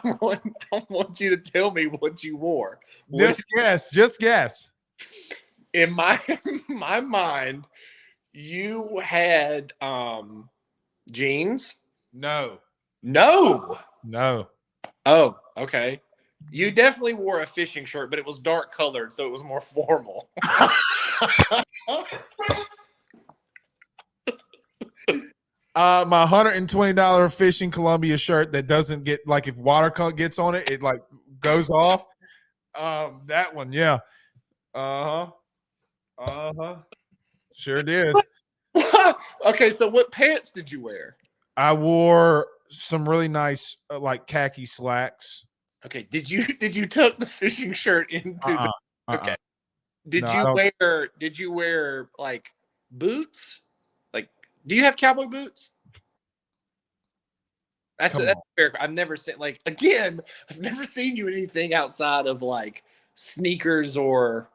want you to tell me what you wore. Just guess. Just guess. In my mind, you had jeans. No. No. No. Oh, okay. You definitely wore a fishing shirt, but it was dark colored, so it was more formal. My $120 fishing Columbia shirt that doesn't get, like, if water gets on it, it like goes off. That one, yeah. Sure did. Okay, so what pants did you wear? I wore some really nice like khaki slacks. Okay, did you tuck the fishing shirt into the okay? Did you wear like boots? Like, do you have cowboy boots? That's fair. I've never seen I've never seen you in anything outside of like sneakers or.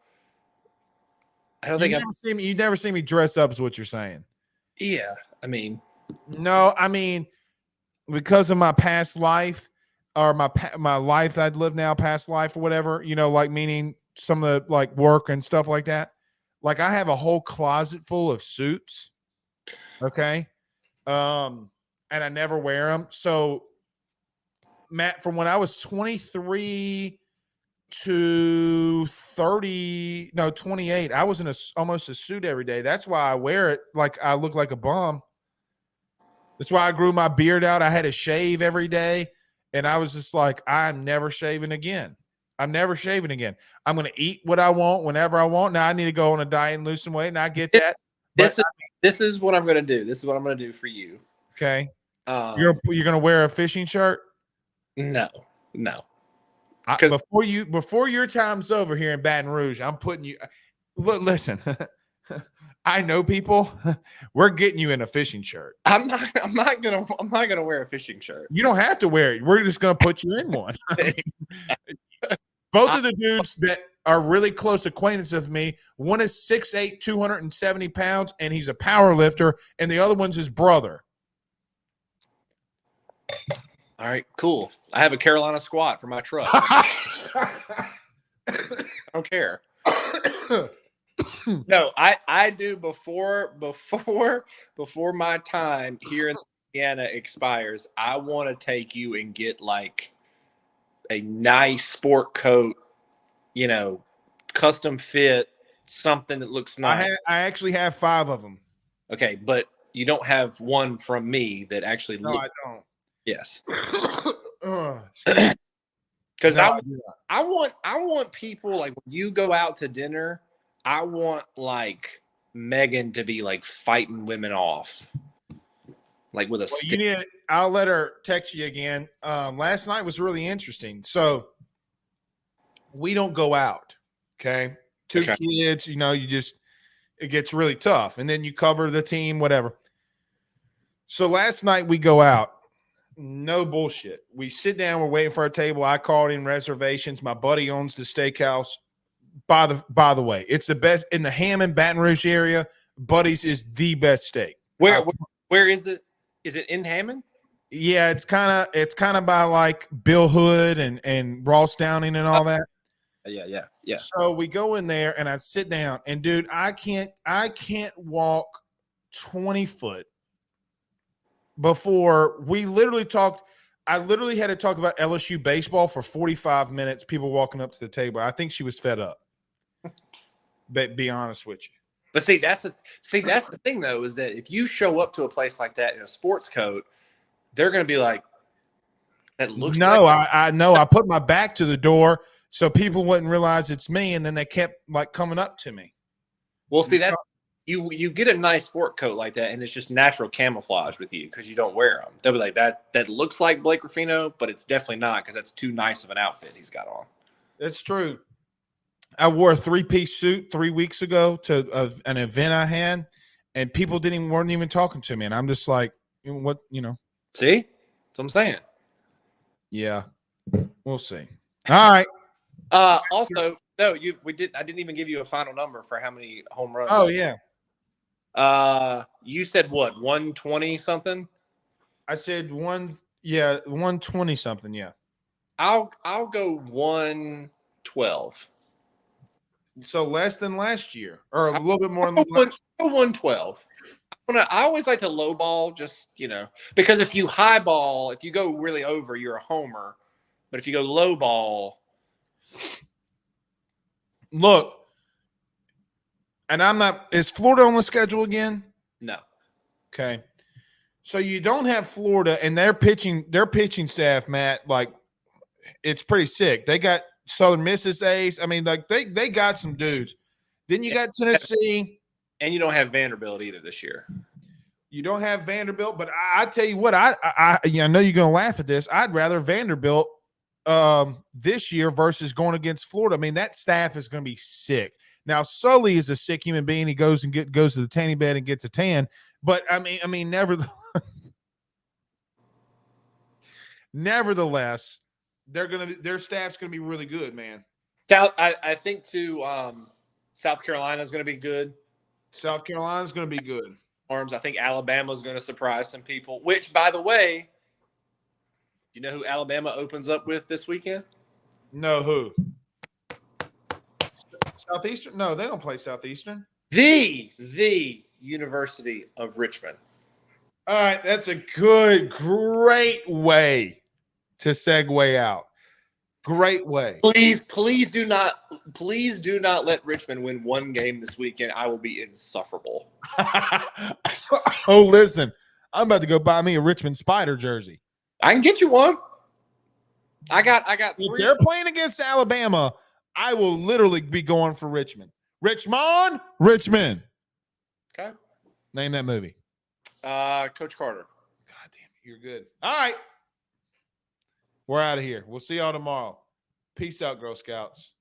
I don't think You never see me dress up, is what you're saying. Yeah, I mean, no, I mean, because of my past life or my life I'd live now, past life or whatever, like meaning some of the like work and stuff like that. Like I have a whole closet full of suits. Okay. And I never wear them. So Matt, from when I was 23 to 28, I was in almost a suit every day. That's why I wear it. Like I look like a bum. That's why I grew my beard out. I had to shave every day. And I was just like, I'm never shaving again. I'm never shaving again. I'm going to eat what I want whenever I want. Now I need to go on a diet and lose some weight. And I get that. This is what I'm going to do. This is what I'm going to do for you. Okay. You're going to wear a fishing shirt? No. Before your time's over here in Baton Rouge, I'm putting you. Look, listen. I know people. We're getting you in a fishing shirt. I'm not gonna wear a fishing shirt. You don't have to wear it. We're just gonna put you in one. Both of the dudes that are really close acquaintances of me, one is 6'8", 270 pounds, and he's a power lifter, and the other one's his brother. All right, cool. I have a Carolina squat for my truck. I don't care. No, I do before my time here in Indiana expires. I want to take you and get like a nice sport coat, custom fit, something that looks nice. I actually have 5 of them. Okay, but you don't have one from me that actually looks. No, I don't. Yes. Because I want people, like, when you go out to dinner, I want like Megan to be like fighting women off, like with a stick. I'll let her text you again. Last night was really interesting. So we don't go out. Okay. 2 kids, it gets really tough. And then you cover the team, whatever. So last night we go out. No bullshit. We sit down. We're waiting for our table. I called in reservations. My buddy owns the steakhouse. By the way, it's the best in the Hammond, Baton Rouge area. Buddy's is the best steak. Where is it? Is it in Hammond? Yeah, it's kind of by like Bill Hood and Ross Downing and all that. Yeah. So we go in there and I sit down and dude, I can't walk 20 foot before we literally talked. I literally had to talk about LSU baseball for 45 minutes. People walking up to the table. I think she was fed up. But be honest with you. But see, that's the thing though, is that if you show up to a place like that in a sports coat, they're going to be like, "That looks." No, like I know. I put my back to the door so people wouldn't realize it's me, and then they kept like coming up to me. Well, see, that's you get a nice sport coat like that, and it's just natural camouflage with you because you don't wear them. They'll be like, "That looks like Blake Ruffino, but it's definitely not because that's too nice of an outfit he's got on." That's true. I wore a 3-piece suit 3 weeks ago to an event I had, and people weren't even talking to me, and I'm just like, what, See, that's what I'm saying. Yeah, we'll see. All right. Also, no, I didn't even give you a final number for how many home runs. Oh yeah. You said what? 120 something? I said Yeah, 120 something. Yeah. I'll go 112. So less than last year, or a little bit more than I'll last. go 112. I always like to lowball, just because if you highball, if you go really over, you're a homer. But if you go lowball, Look, and I'm not. Is Florida on the schedule again? no. Okay. So you don't have Florida, and their pitching staff, Matt, like it's pretty sick. They got Southern Miss's ace. I mean, like they got some dudes. Then you got Tennessee. And you don't have Vanderbilt either this year. You don't have Vanderbilt, but I tell you what, I know you're gonna laugh at this. I'd rather Vanderbilt this year versus going against Florida. I mean, that staff is gonna be sick. Now, Sully is a sick human being. He goes to the tanning bed and gets a tan. But I mean, nevertheless, their staff's gonna be really good, man. I think too. South Carolina is going to be good. South Carolina's gonna be good. Arms. I think Alabama's going to surprise some people. Which, by the way, you know who Alabama opens up with this weekend? No, who? Southeastern? No, they don't play Southeastern. The University of Richmond. All right, that's a great way to segue out. Great way. Please do not let Richmond win one game this weekend. I will be insufferable. Oh, listen, I'm about to go buy me a Richmond Spider jersey. I can get you one. I got If 3. they're playing against Alabama, I will literally be going for Richmond. Richmond. Okay. Name that movie. Coach Carter. God damn it, you're good. All right. We're out of here. We'll see y'all tomorrow. Peace out, Girl Scouts.